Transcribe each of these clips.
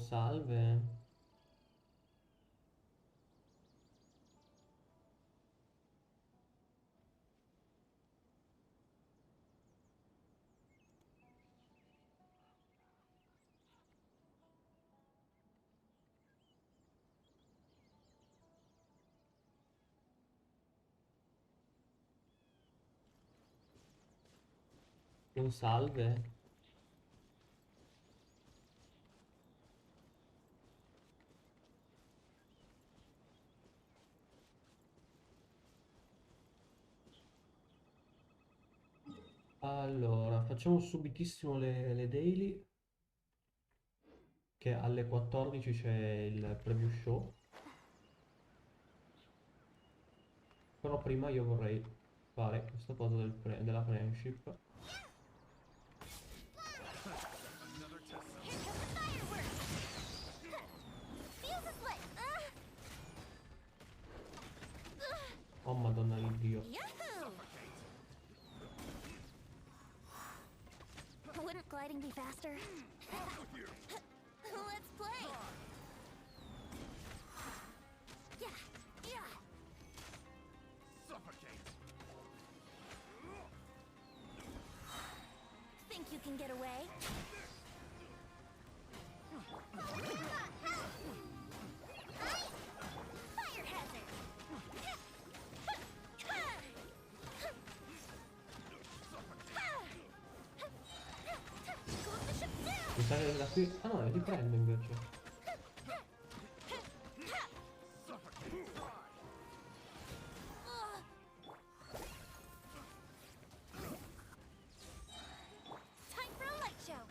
salve. Un salve. Allora, facciamo subitissimo le daily, che alle 14 c'è il preview show. Però prima io vorrei fare questa cosa della friendship. Oh madonna di Dio. Wouldn't gliding be faster? Let's play! Yeah, yeah! Suffocate! Think you can get away? Fire hazard! Cool the ship down! Mi sa che da qui... Ah no, li prendo invece. Time for a light show!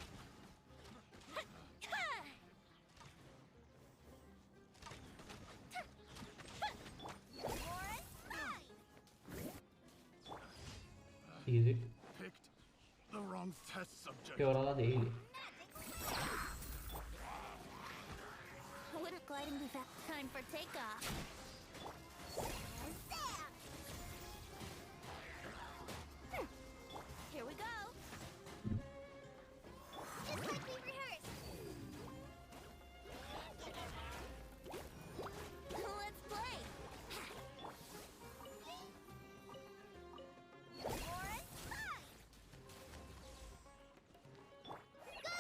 Easy. Picked the wrong test subject. E ora la daily. Wouldn't gliding be fast? Time for takeoff! Here we go! Just like we rehearsed! Let's play! Orange, fine! Go!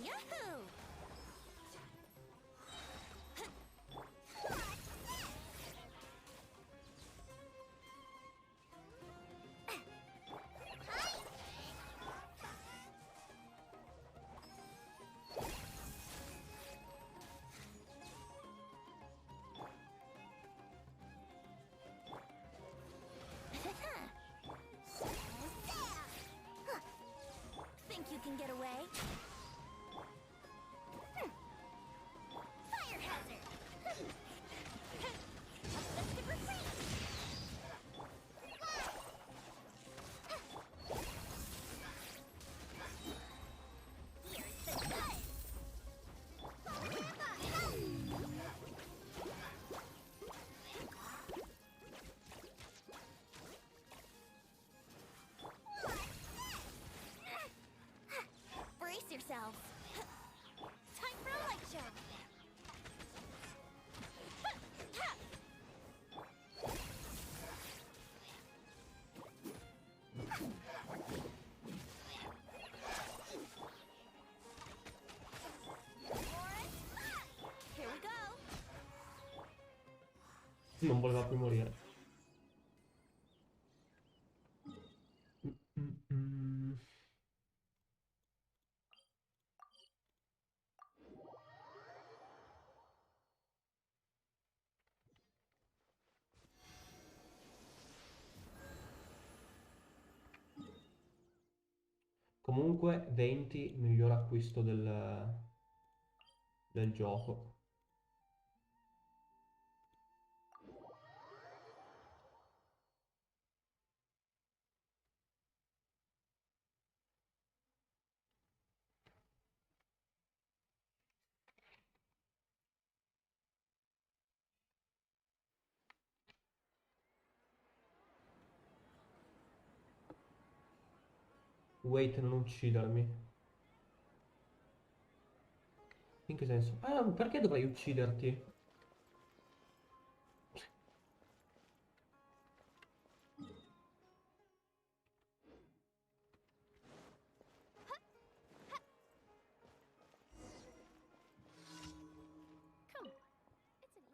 Yahoo! Think you can get away? Fire hazard! Let's get retreat! Here's the gun! Brace yourselves! Time for a light show! Here we go! Non voleva più morire. Comunque 20 miglior acquisto del gioco. Wait, non uccidermi. In che senso? Ah, perché dovrei ucciderti? Come on. It's an easy.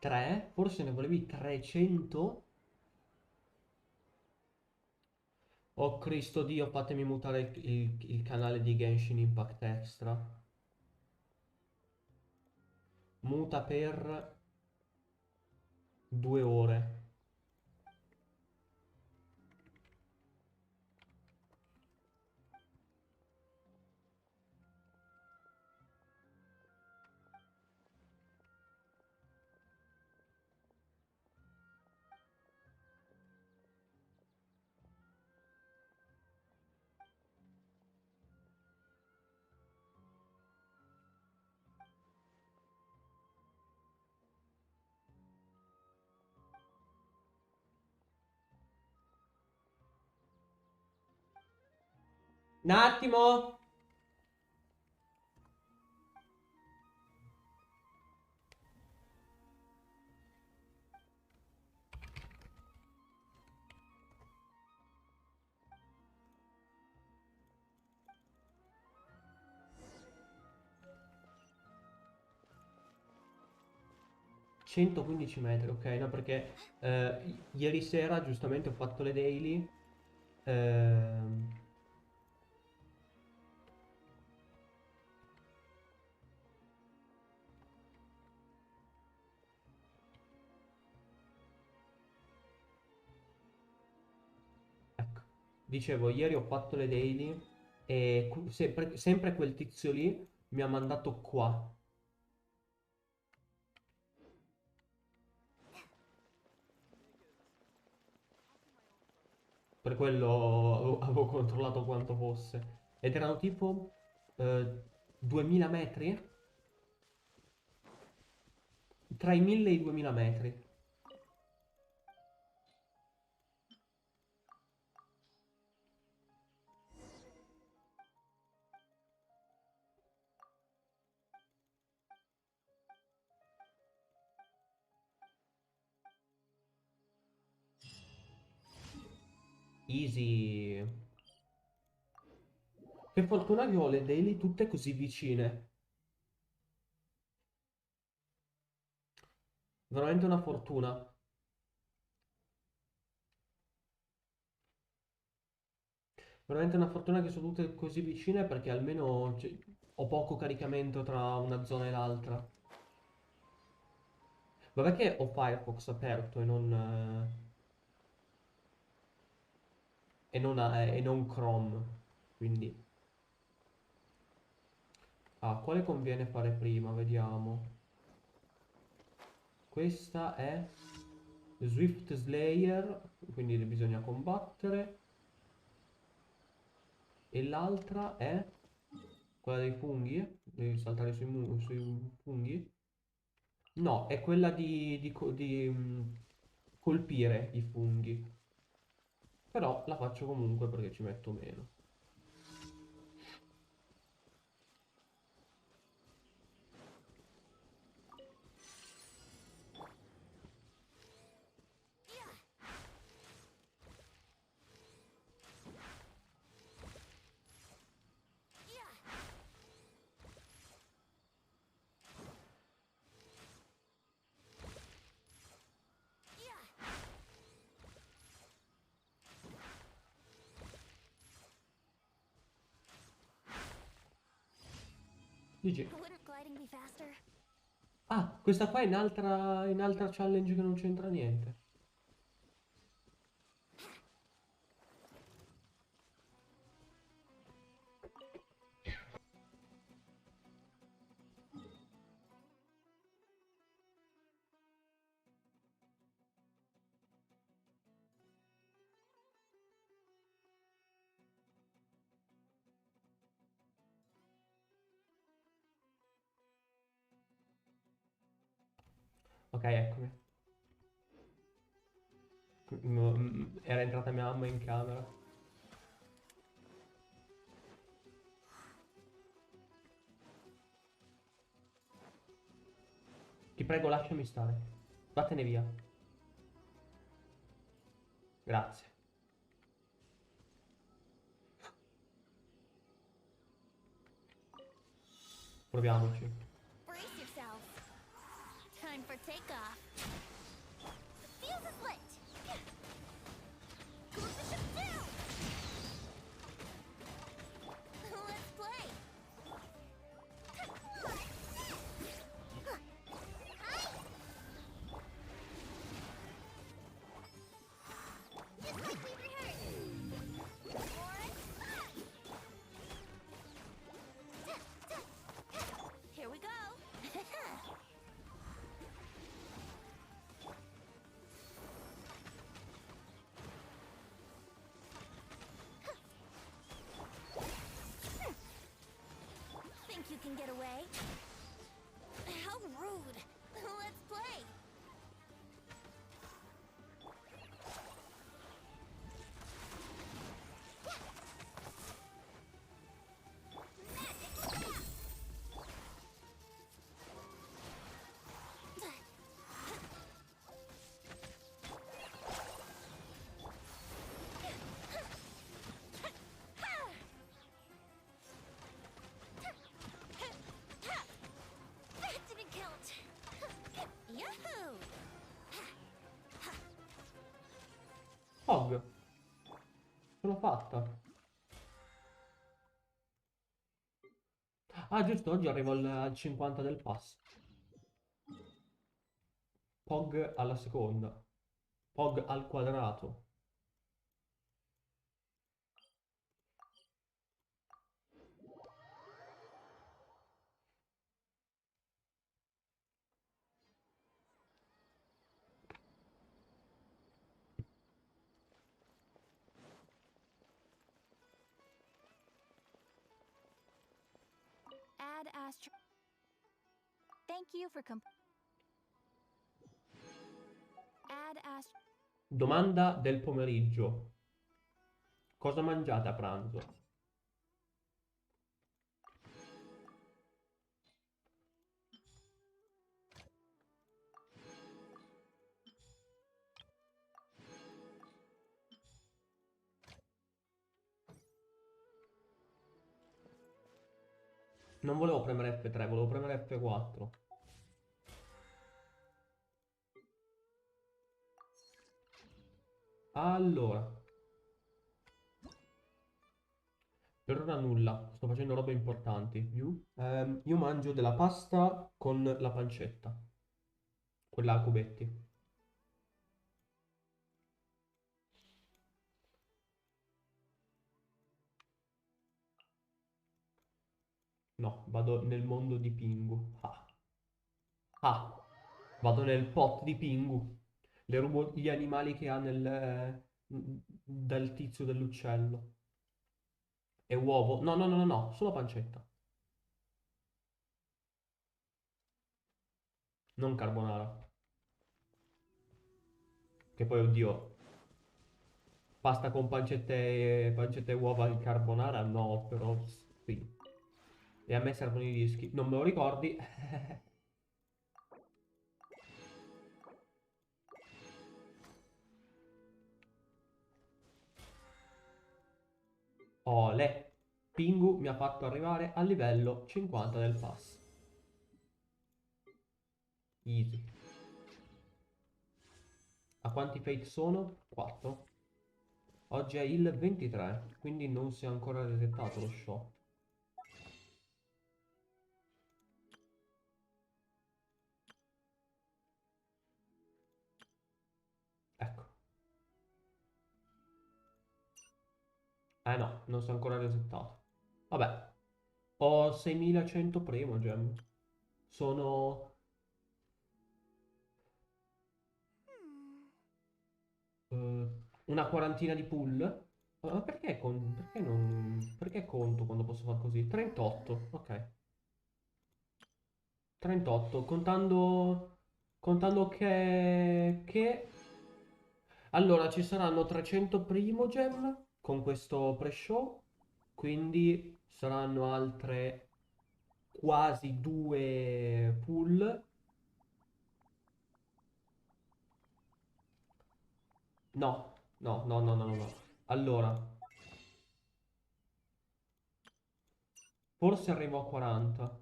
3? Forse ne volevi 300? Oh Cristo Dio, fatemi mutare il canale di Genshin Impact Extra. Muta per 2 ore. Un attimo! 115 metri, ok, no, perché ieri sera giustamente ho fatto le daily. ehm, ecco, dicevo, ieri ho fatto le daily e sempre quel tizio lì mi ha mandato qua. Per quello avevo controllato quanto fosse. Ed erano tipo 2000 metri? Tra i 1000 e i 2000 metri. Easy. Che fortuna che ho le daily tutte così vicine. Veramente una fortuna. Veramente una fortuna che sono tutte così vicine perché almeno ho poco caricamento tra una zona e l'altra. Vabbè che ho Firefox aperto e non Chrome. Quindi... Ah, quale conviene fare prima? Vediamo. Questa è Swift Slayer, quindi bisogna combattere. E l'altra è quella dei funghi? Devi saltare sui funghi? No, è quella di colpire i funghi. Però la faccio comunque perché ci metto meno. GG. Wouldn't gliding be faster? Ah, questa qua è in altra challenge che non c'entra niente. Ok, eccomi. Era entrata mia mamma in camera. Ti prego, lasciami stare. Vattene via. Grazie. Proviamoci. Brace yourself. Time for takeoff. The fuse is lit. Cool the ship down. Let's play. Just like we rehearsed. Here we go. Think you can get away? How rude. Let's play. That didn't count. Yahoo! Og. Ce l'ho fatta. Ah, giusto, oggi arrivo al 50 del pass. Pog alla seconda. Pog al quadrato. Add astro. Thank you for Add astro. Domanda del pomeriggio. Cosa mangiate a pranzo? Non volevo premere F3, volevo premere F4. Allora. Per ora nulla, sto facendo robe importanti. Io mangio della pasta con la pancetta. Quella a cubetti. No, vado nel mondo di Pingu. Ah. Ah. Vado nel pot di Pingu. Le rubo gli animali che ha dal tizio dell'uccello. E uovo. No, no, no, no, no, solo pancetta. Non carbonara. Che poi, oddio, pasta con pancette e uova in carbonara? No, però sì. E a me servono i dischi. Non me lo ricordi? Ole. Pingu mi ha fatto arrivare al livello 50 del pass. Easy. A quanti fate sono? 4. Oggi è il 23, quindi non si è ancora resettato lo show. Ecco. No, non si è ancora resettato. Vabbè. Ho 6100 primo gem. Sono una quarantina di pull. Perché conto quando posso far così? 38, ok. 38, contando Contando che... Allora, ci saranno 300 Primogem con questo pre-show, quindi saranno altre quasi due pull. No, no, no, no, no, no, no. Allora, forse arrivo a 40.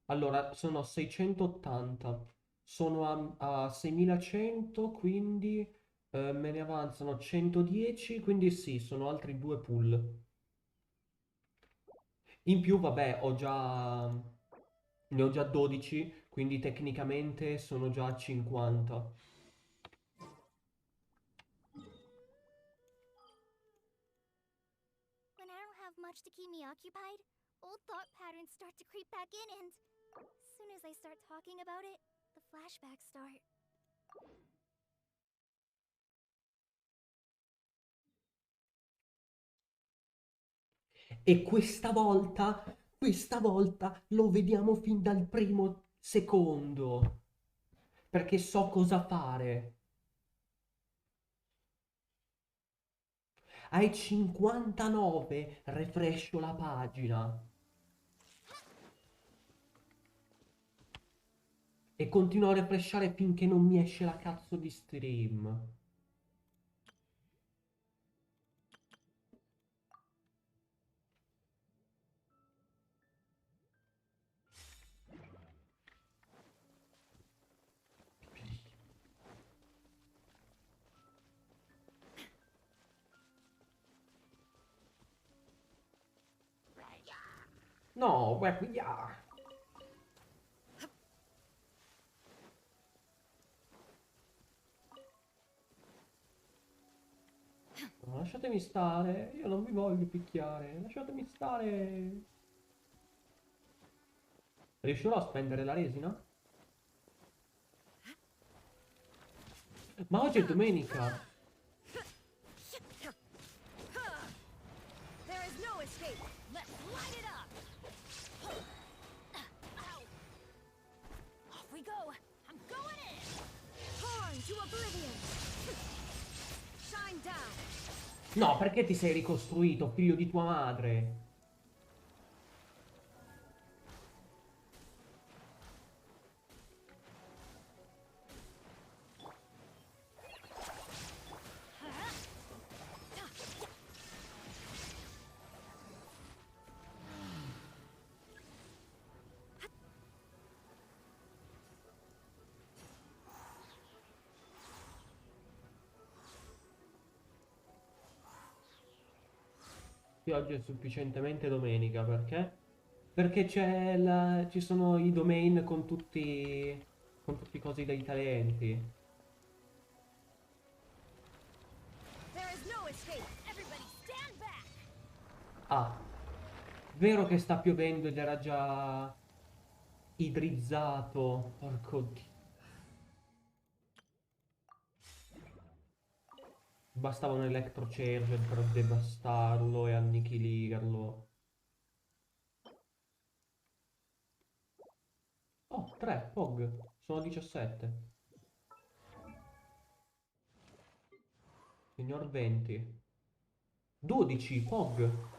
Allora, sono 680. Sono a 6100, quindi me ne avanzano 110, quindi sì, sono altri due pull. In più, vabbè, ne ho già 12, quindi tecnicamente sono già a 50. When I don't have much to keep me occupied, old thought patterns start to creep back in, and as soon as I start talking about it, the flashbacks start. E questa volta lo vediamo fin dal primo secondo, perché so cosa fare. Ai 59 refrescio la pagina e continuo a refreshare finché non mi esce la cazzo di stream. No, yeah. No, lasciatemi stare, io non vi voglio picchiare, lasciatemi stare. Riuscirò a spendere la resina? Ma oggi è domenica. There is no escape. Let's light it up. Ow. Off we go. I'm going in. Torn to oblivion. Shine down. No, perché ti sei ricostruito, figlio di tua madre? Sì, oggi è sufficientemente domenica, perché? Perché ci sono i domain con tutti i cosi dei talenti. There is no escape. Everybody stand back. Ah, vero che sta piovendo ed era già idrizzato. Porco Dio. Bastava un Electro Charger per devastarlo e annichilarlo. Oh, 3, Pog. Sono 17. Signor 20. 12, Pog.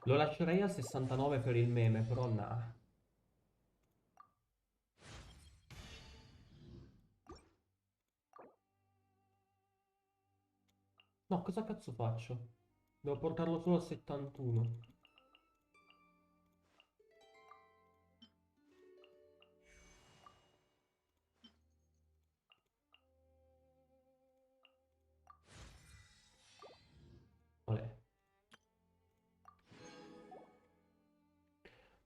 Lo lascerei al 69 per il meme, però nah. No, cosa cazzo faccio? Devo portarlo solo a 71. Olè.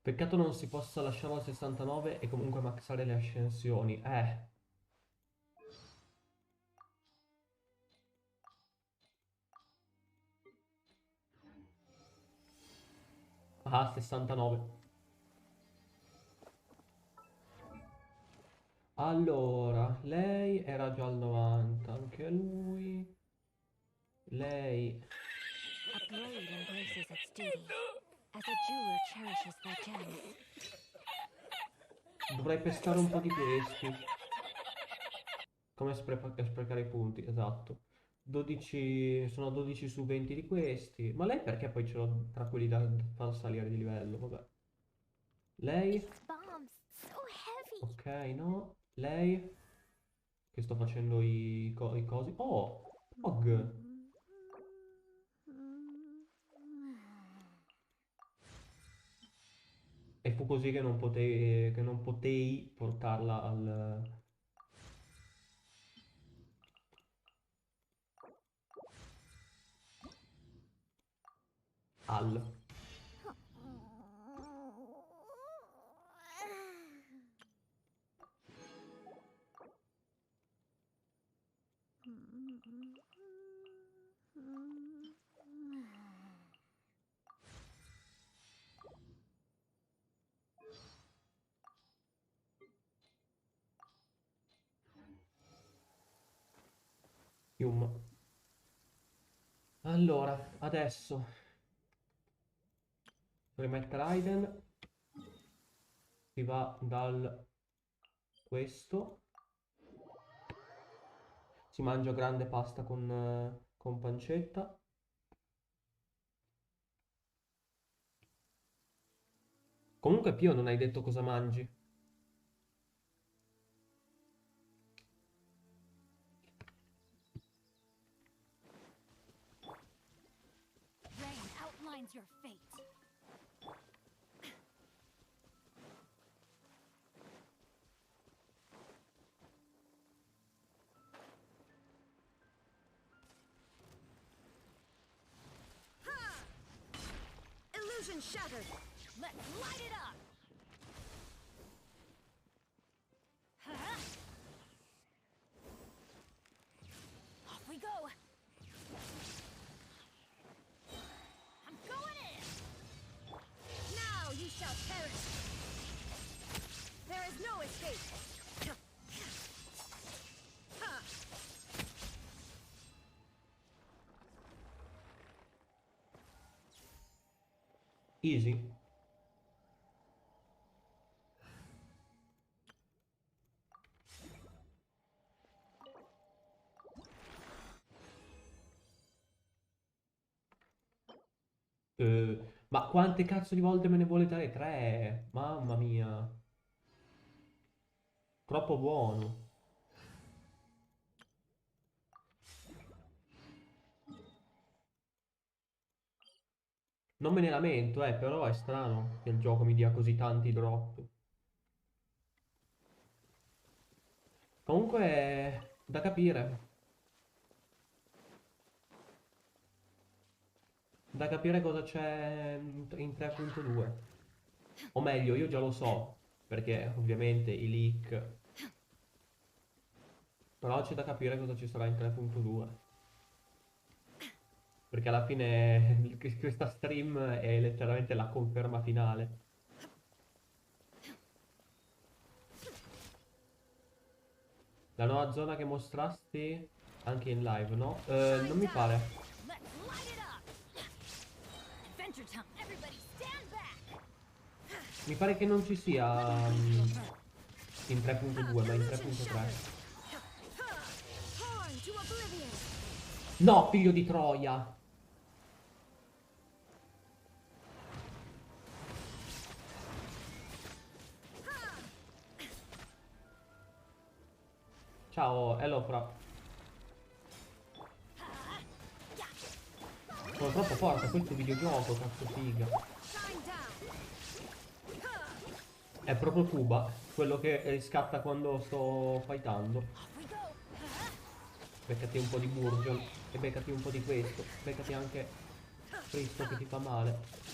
Peccato non si possa lasciarlo al 69 e comunque maxare le ascensioni. Ah, 69. Allora, lei era già al 90, anche lui. lei... A blade embraces its duty, as a jeweler cherishes their gems. Dovrei pescare un po' di questi. Come sprecare i punti, esatto. 12, sono 12 su 20 di questi. Ma lei perché poi ce l'ho tra quelli da far salire di livello? Vabbè. Lei? These bombs, so heavy. Ok, no. Lei? Che sto facendo i cosi. Oh! Og! E fu così che non potei portarla al... Yum. Allora, adesso rimettere Raiden. Si va dal questo. Si mangia grande pasta con pancetta. Comunque Pio non hai detto cosa mangi. Rain outlines your fate. Illusion shattered. Let's light it up! Huh? Off we go! I'm going in! Now you shall perish. There is no escape. Easy. Ma quante cazzo di volte me ne vuole dare? 3? Mamma mia. Troppo buono. Non me ne lamento, però è strano che il gioco mi dia così tanti drop. Comunque, da capire. Da capire cosa c'è in 3.2. O meglio, io già lo so, perché ovviamente i leak. Però c'è da capire cosa ci sarà in 3.2. Perché alla fine questa stream è letteralmente la conferma finale. La nuova zona che mostrasti anche in live, no? Non mi pare. Let's light it up! Adventure time! Everybody stand back! Mi pare che non ci sia in 3.2, ma in 3.3. Torn to oblivion. No, figlio di Troia! Ciao, Elofra. Sono troppo forte, questo videogioco, cazzo figa. Shine down. È proprio Cuba, quello che riscatta quando sto fightando. Off we go! Beccati un po' di Burgion e beccati un po' di questo. Beccati anche questo che ti fa male.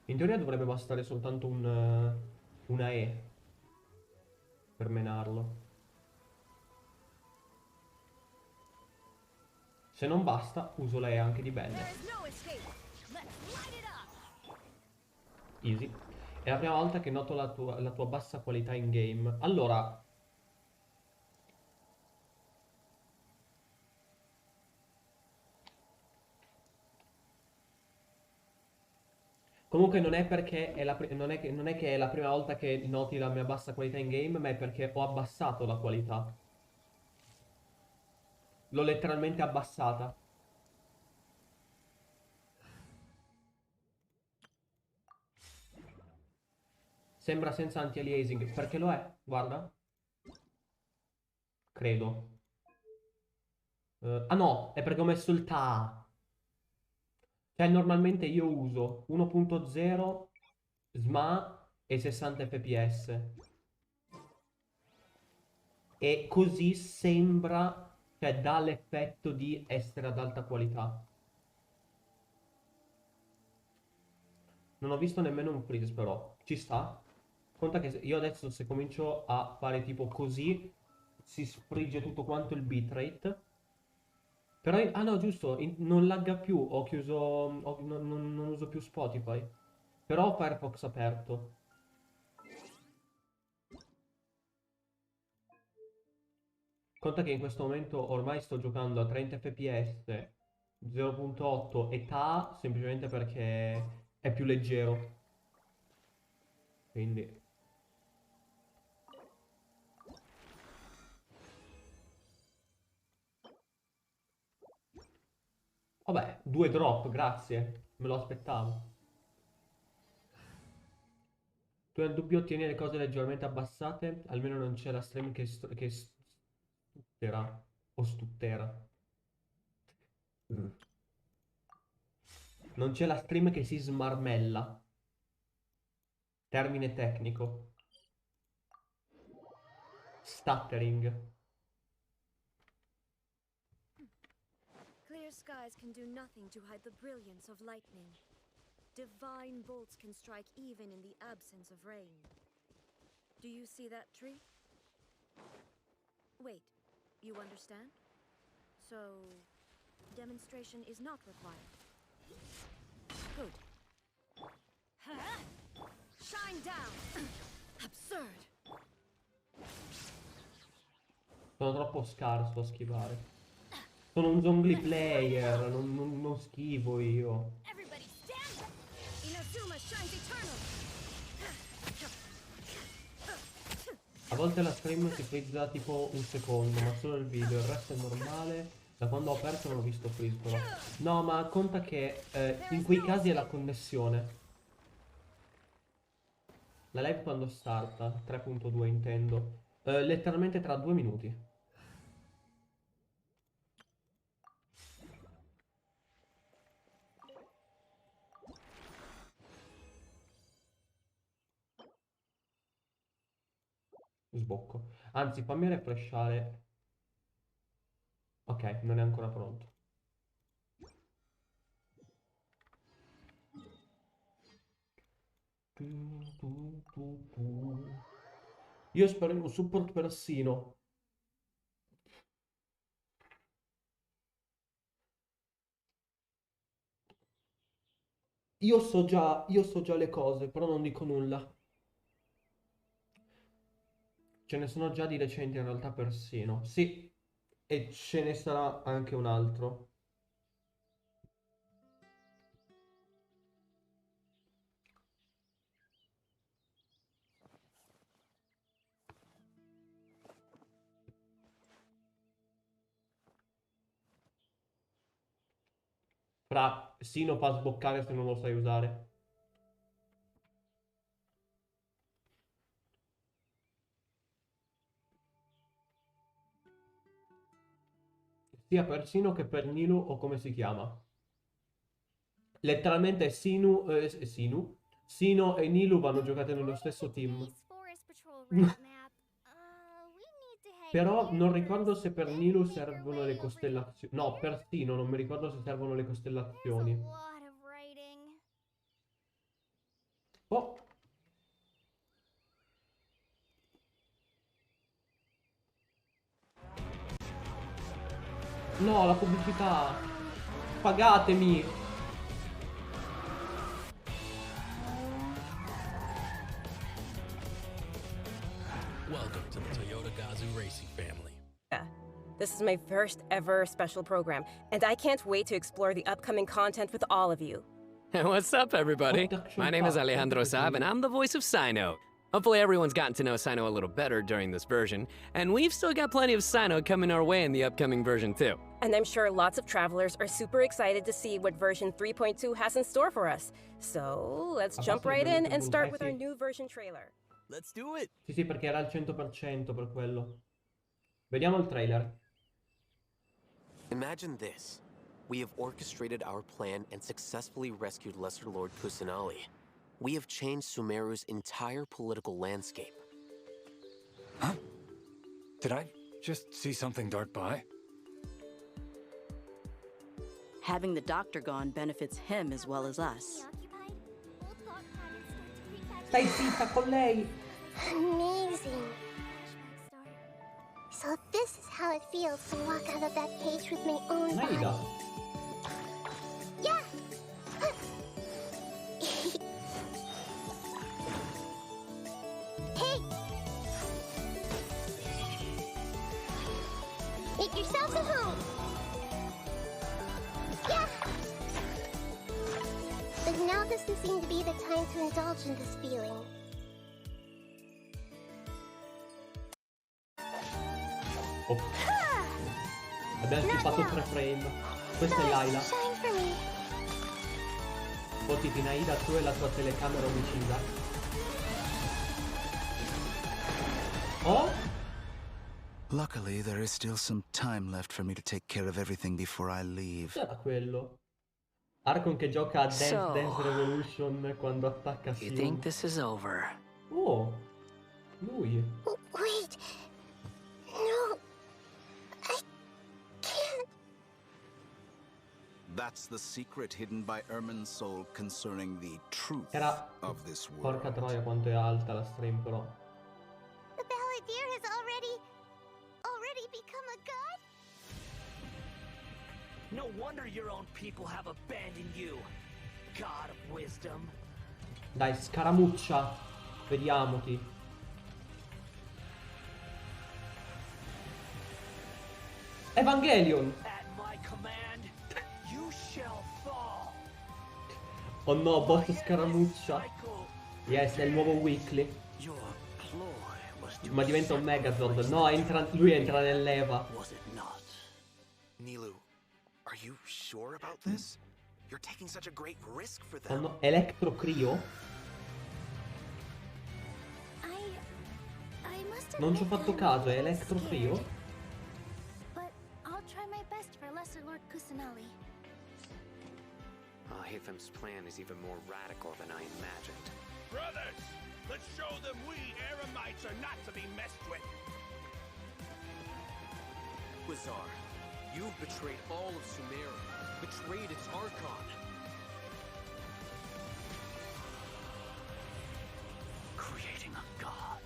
In teoria dovrebbe bastare soltanto una E per menarlo. Se non basta, uso lei anche di There belle. is no escape. Let's light it up. Easy. È la prima volta che noto la tua bassa qualità in game. Allora, comunque non è perché è non è che è la prima volta che noti la mia bassa qualità in game, ma è perché ho abbassato la qualità. L'ho letteralmente abbassata. Sembra senza anti-aliasing, perché lo è, guarda. Credo. Ah no, è perché ho messo il TA. Cioè normalmente io uso 1.0 SMA e 60 fps. E così sembra, cioè dà l'effetto di essere ad alta qualità. Non ho visto nemmeno un freeze però. Ci sta? Conta che io adesso se comincio a fare tipo così, si sfrigge tutto quanto il bitrate. Però, ah no, giusto, non lagga più, ho chiuso, non uso più Spotify. Però ho Firefox aperto. Conta che in questo momento ormai sto giocando a 30 fps, 0.8 e TA semplicemente perché è più leggero. Quindi, vabbè, 2 drop, grazie. Me lo aspettavo. Tu nel dubbio ottieni le cose leggermente abbassate, almeno non c'è la stream che stuttera o stuttera. Non c'è la stream che si smarmella. Termine tecnico. Stuttering. Clear skies can do nothing to hide the brilliance of lightning. Divine bolts can strike even in the absence of rain. Do you see that tree? Wait, you understand? So, demonstration is not required. Good. Shine down! Absurd! Sono troppo scarso a schivare. Sono un zombie player, non schivo io. Everybody stand up! Inazuma shines eternal! A volte la stream si frizza tipo un secondo, ma solo il video, il resto è normale. Da quando ho aperto non ho visto freeze però. No, ma conta che in quei casi è la connessione. La live quando starta? 3.2 intendo. Letteralmente tra 2 minuti. Sbocco. Anzi, fammi refreshare. Ok, non è ancora pronto. Io spero in un support persino. Io so già le cose, però non dico nulla. Ce ne sono già di recenti in realtà persino. Sì, e ce ne sarà anche un altro. Fra, Sino fa sboccare se non lo sai usare. Sia per Sino che per Nilu o come si chiama. Letteralmente Sino e Nilu vanno giocate nello stesso team. Nice forest patrol route map. We need to head Però non here ricordo first, se per then Nilu make our servono way le over to costellazioni. No, per Sino non mi ricordo se servono le There's a costellazioni. lot of writing. Oh, No, la pubblicità. Pagatemi. Welcome to the Toyota Gazoo Racing family. This is my first ever special program, and I can't wait to explore the upcoming content with all of you. What's up, everybody? Production My name is Park. Alejandro Saab, and I'm the voice of Sino. Hopefully everyone's gotten to know Sino a little better during this version, and we've still got plenty of Sino coming our way in the upcoming version too. And I'm sure lots of travelers are super excited to see what version 3.2 has in store for us. So let's jump right in and start with our new version trailer. Let's do it! Sì, sì, perché era al 100% per quello. Vediamo il trailer. Imagine this. We have orchestrated our plan and successfully rescued Lesser Lord Kusanali. We have changed Sumeru's entire political landscape. Huh? Did I just see something dart by? Having the doctor gone benefits him as well as us. Occupied, old thought patterns start to creep back Stai in. zitta con lei. Amazing. So this is how it feels to walk out of that cage with my own body. Maida. Yeah. Hey. Make yourself at home. Yeah. But now doesn't seem to be the time to indulge in this feeling. Oh. Abbiamo skippato 3 frame. Questa è Laila. Shine for me. Poi tipo Naida, tu e la tua telecamera omicida. Oh? Luckily, there is still some time left for me to take care of everything before I leave. Cos'era quello? Archon che gioca a Dance So, Dance Revolution quando attacca You Sion. think this is over? Oh, lui. Wait. No. I can't. That's the secret hidden by Ermin's soul concerning the truth Era... of this world. Porca troia quanto è alta la stream però. The balladeer has already become a god? No wonder your own people have abandoned you. God of wisdom. Dai, scaramuccia. Vediamoti. Evangelion. At my command, you shall fall. Oh no, boss scaramuccia. Yes, è il nuovo weekly. Your ploy was to Ma diventa un Megazord. No, lui entra nell'Eva. Was it not? Nilu, are you sure about this? You're taking such a great risk for Oh them. no, Electro Crio? I must Non ci ho admit fatto that caso, è I'm Electro scared. Crio? But I'll try my best for Lesser Lord Kusanali. Hathem's plan is even more radical than I imagined. Brothers, let's show them we Eremites are not to be messed with. Wizar, you've betrayed all of Sumeru, betrayed its Archon. Creating a god.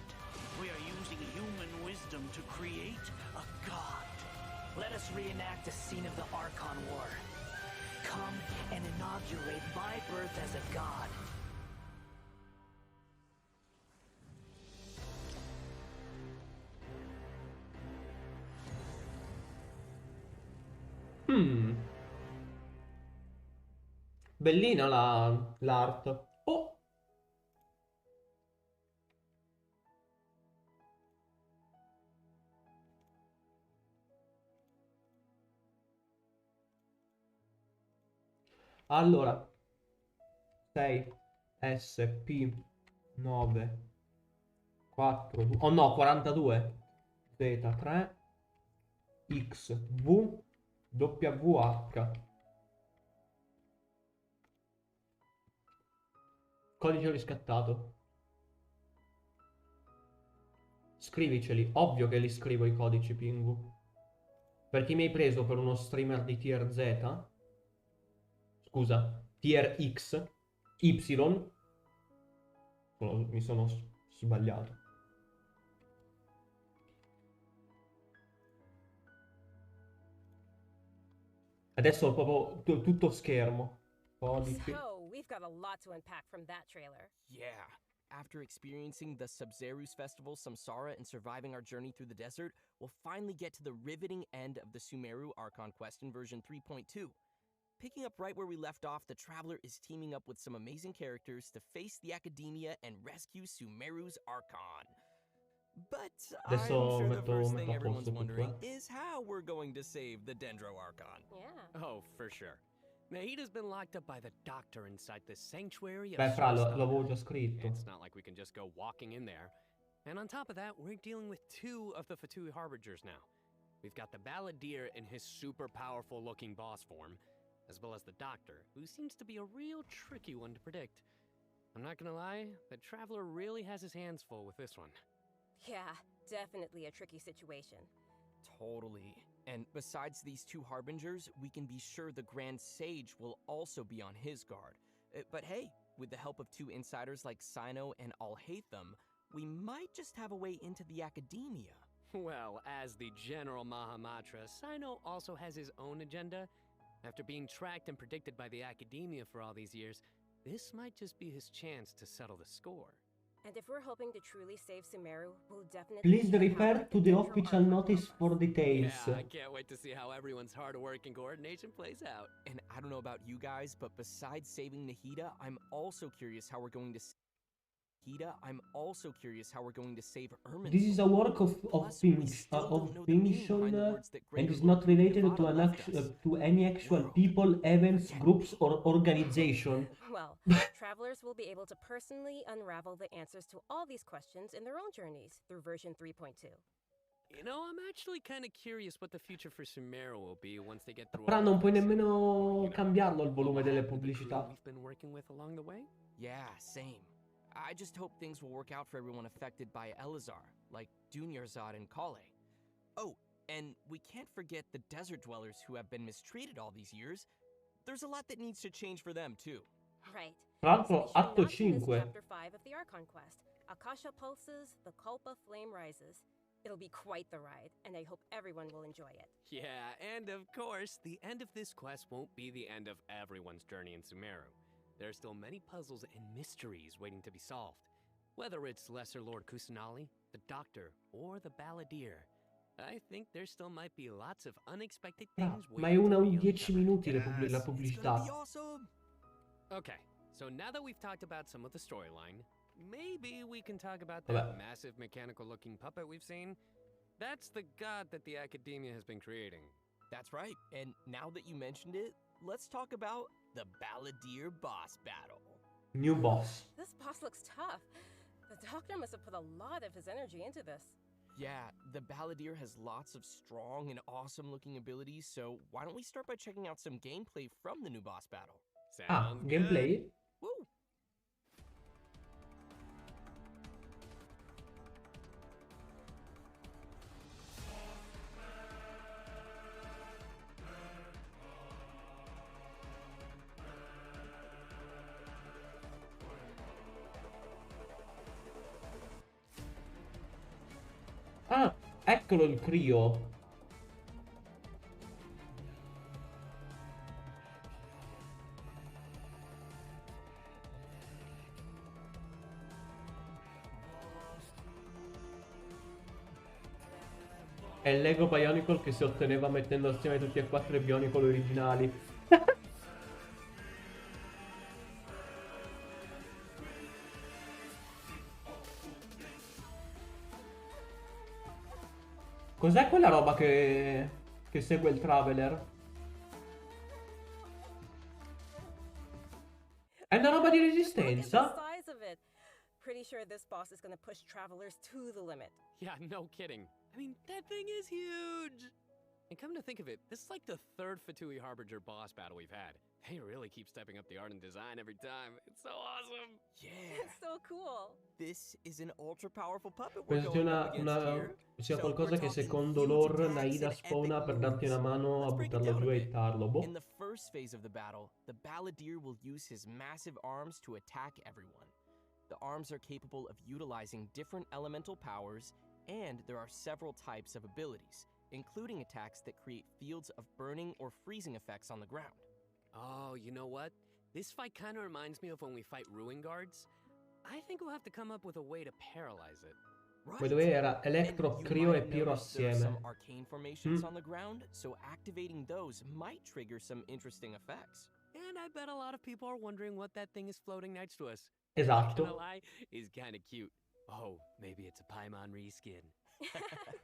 We are using human wisdom to create a god. Let us reenact the scene of the Archon War. Come and inaugurate my birth as a god. Bellina l'art. Oh! Allora 6 S P 9 4 oh no 42 Z 3 X V W H codice riscattato. Scriviceli, ovvio che li scrivo i codici Pingu. Perché mi hai preso per uno streamer di tier Z? Scusa, tier X, Y. Mi sono sbagliato. Adesso è proprio tutto schermo. Un po' di più. So, we've got a lot to unpack from that trailer. Yeah. After experiencing the Sub-Zerus Festival, Samsara, and surviving our journey through the desert, we'll finally get to the riveting end of the Sumeru Archon quest in version 3.2. Picking up right where we left off, the Traveler is teaming up with some amazing characters to face the Academia and rescue Sumeru's Archon. But I'm Adesso sure the metto first thing a everyone's posto tutto, wondering is how we're going to save the Dendro Archon. Yeah. Oh, for sure. Nahida's been locked up by the doctor inside the sanctuary of Beh, fra, Sunstar. l'avevo già scritto. It's not like we can just go walking in there. And on top of that, we're dealing with two of the Fatui Harbingers now. We've got the Balladeer in his super powerful looking boss form, as well as the doctor, who seems to be a real tricky one to predict. I'm not gonna lie, the Traveler really has his hands full with this one. Yeah, definitely a tricky situation. Totally. And besides these two Harbingers, we can be sure the Grand Sage will also be on his guard. But hey, with the help of two insiders like Sino and Alhaitham, we might just have a way into the Academia. Well, as the General Mahamatra, Sino also has his own agenda. After being tracked and predicted by the Academia for all these years, this might just be his chance to settle the score. And if we're hoping to truly save Sumeru, we'll definitely... Please refer to the official notice for details. Yeah, I can't wait to see how everyone's hard work and coordination plays out. And I don't know about you guys, but besides saving Nahida, I'm also curious how we're going to save Ermin. This is a work of fiction and is not related to any actual people, events, groups, or organization. Well, travelers will be able to personally unravel the answers to all these questions in their own journeys through version 3.2. You know, I'm actually kind of curious what the future for Sumeru will be once they get through. Però non puoi nemmeno cambiarlo il volume delle pubblicità. We've been working with along the way? Yeah, same. I just hope things will work out for everyone affected by Elazar, like Dunyarzad and Kale. Oh, and we can't forget the desert dwellers who have been mistreated all these years. There's a lot that needs to change for them, too. Right. Tra l'altro, So atto be sure not to miss 5. Chapter 5 of the Archon quest. Akasha pulses, the Kulpa flame rises. It'll be quite the ride, and I hope everyone will enjoy it. Yeah, and of course, the end of this quest won't be the end of everyone's journey in Sumeru. There are still many puzzles and mysteries waiting to be solved. Whether it's Lesser Lord Kusanali, the Doctor, or the Balladeer, I think there still might be lots of unexpected things Ma è una 10 minuti la pubblicità. Okay, so now that we've talked about some of the storyline, maybe we can talk about that massive mechanical-looking puppet we've seen. That's the god that the Academia has been creating. That's right, and now that you mentioned it, let's talk about the Balladeer boss battle. New boss. This boss looks tough. The Doctor must have put a lot of his energy into this. Yeah, the Balladeer has lots of strong and awesome-looking abilities, so why don't we start by checking out some gameplay from the new boss battle? Sounds gameplay? Woo! Ah, eccolo il Crio. È il Lego Bionicle che si otteneva mettendo assieme tutti e 4 i Bionicle originali. Cos'è quella roba che segue il Traveler? È una roba di resistenza? Pretty sure this boss is gonna push travelers to the limit. Yeah, no kidding. I mean, that thing is huge! And come to think of it, this is like the third Fatui Harbinger boss battle we've had. They really keep stepping up the art and design every time. It's so awesome! Yeah! It's so cool! This is an ultra-powerful puppet we're Penso going up against here. sia qualcosa che secondo lore Nahida spawna per darti una mano a buttarlo giù e hittarlo. Boh. In the first phase of the battle, the Balladeer will use his massive arms to attack everyone. The arms are capable of utilizing different elemental powers, and there are several types of abilities. including attacks that create fields of burning or freezing effects on the ground. Oh, you know what? This fight kind of reminds me of when we fight Ruin Guards. I think we'll have to come up with a way to paralyze it. By the way, era Electro, Crio e Pyro There are assieme. some arcane formations on the ground, so activating those might trigger some interesting effects. And I bet a lot of people are wondering what that thing is floating next to us. Esatto. Not gonna lie, is kind of cute. Oh, maybe it's a Paimon reskin.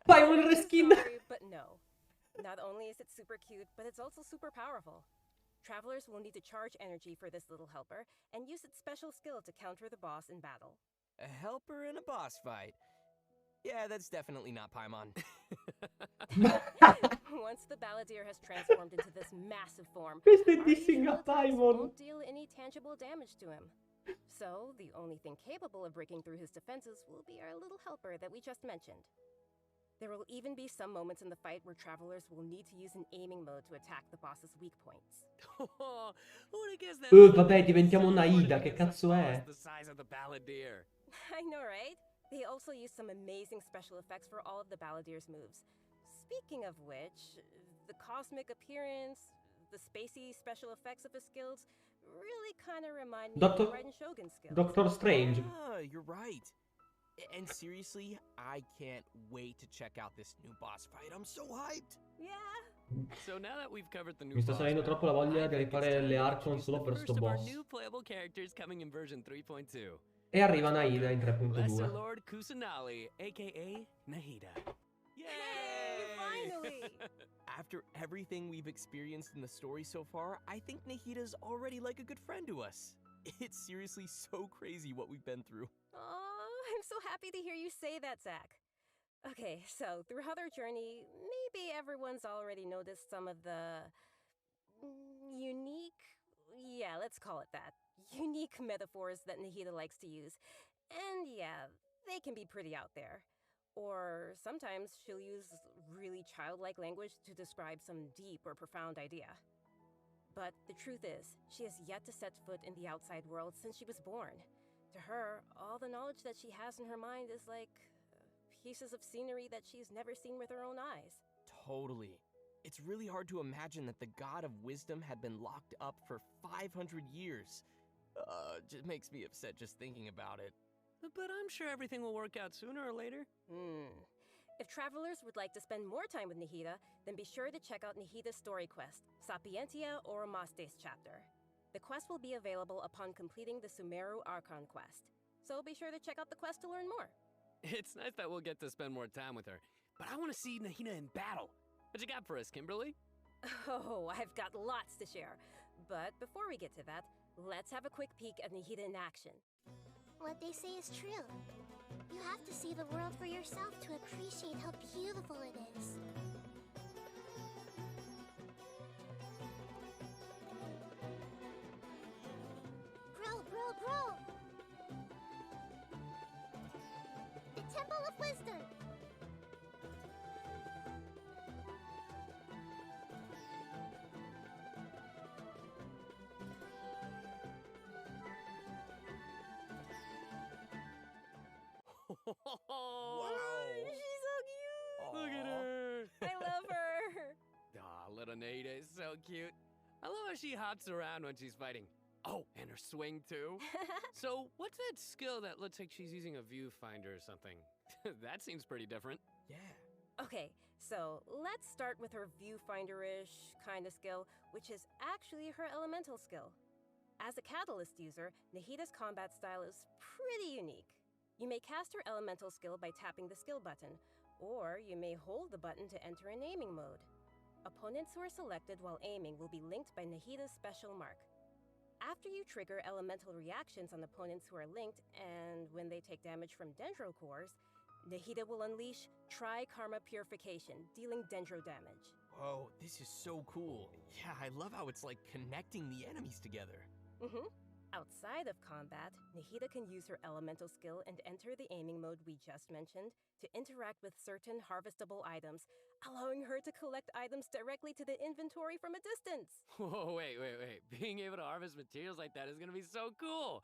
Paimon reskin! Sorry, but no. Not only is it super cute, but it's also super powerful. Travelers will need to charge energy for this little helper and use its special skill to counter the boss in battle. A helper in a boss fight. Yeah, that's definitely not Paimon. Once the balladeer has transformed into this massive form, Questo è our dissing usual a attacks Paimon. won't deal any tangible damage to him. So, the only thing capable of breaking through his defenses will be our little helper that we just mentioned. There will even be some moments in the fight where travelers will need to use an aiming mode to attack the boss's weak points. Vabbè, diventiamo una Ida, che cazzo è? The size of the balladeer. I know, right? They also use some amazing special effects for all of the balladeer's moves. Speaking of which, the cosmic appearance, the spacey special effects of his skills really kind of remind me of the Red Shogun skills. Doctor Strange. Ah, you're right. And seriously, I can't wait to check out this new boss fight. I'm so hyped. Yeah. So now that we've covered the new Mi sta boss salendo fight, troppo la voglia I di think it's rifare time le to Archon introduce solo the per first sto of our boss. new playable characters coming in version 3.2. E arriva Naida in Lesser 3.2. Lord Kusanali, aka Nahida. Yay! Finally! After everything we've experienced in the story so far, I think Nahida's already like a good friend to us. It's seriously so crazy what we've been through. Oh, I'm so happy to hear you say that, Zach. Okay, so throughout our journey, maybe everyone's already noticed some of the let's call it that, unique metaphors that Nahida likes to use. And yeah, they can be pretty out there. Or sometimes she'll use really childlike language to describe some deep or profound idea. But the truth is, she has yet to set foot in the outside world since she was born. To her, all the knowledge that she has in her mind is like pieces of scenery that she's never seen with her own eyes. Totally. It's really hard to imagine that the god of wisdom had been locked up for 500 years. Just makes me upset just thinking about it. But I'm sure everything will work out sooner or later. If travelers would like to spend more time with Nahida, then be sure to check out Nahida's story quest, Sapientia Oromastes chapter. The quest will be available upon completing the Sumeru Archon quest, so be sure to check out the quest to learn more. It's nice that we'll get to spend more time with her, but I want to see Nahida in battle. What you got for us, Kimberly? Oh, I've got lots to share. But before we get to that, let's have a quick peek at Nahida in action. What they say is true. You have to see the world for yourself to appreciate how beautiful it is. Bro! The Temple of Wisdom! Wow! She's so cute! Look at her! I love her! Aw, little Nahida is so cute. I love how she hops around when she's fighting. Oh, and her swing too. So, what's that skill that looks like she's using a viewfinder or something? That seems pretty different. Yeah. Okay, so let's start with her viewfinder-ish kind of skill, which is actually her elemental skill. As a catalyst user, Nahida's combat style is pretty unique. You may cast her elemental skill by tapping the skill button, or you may hold the button to enter an aiming mode. Opponents who are selected while aiming will be linked by Nahida's special mark. After you trigger elemental reactions on opponents who are linked, and when they take damage from Dendro cores, Nahida will unleash Tri-Karma Purification, dealing Dendro damage. Whoa, this is so cool. Yeah, I love how it's like connecting the enemies together. Outside of combat, Nahida can use her elemental skill and enter the aiming mode we just mentioned to interact with certain harvestable items, allowing her to collect items directly to the inventory from a distance. Whoa, wait. Being able to harvest materials like that is gonna be so cool.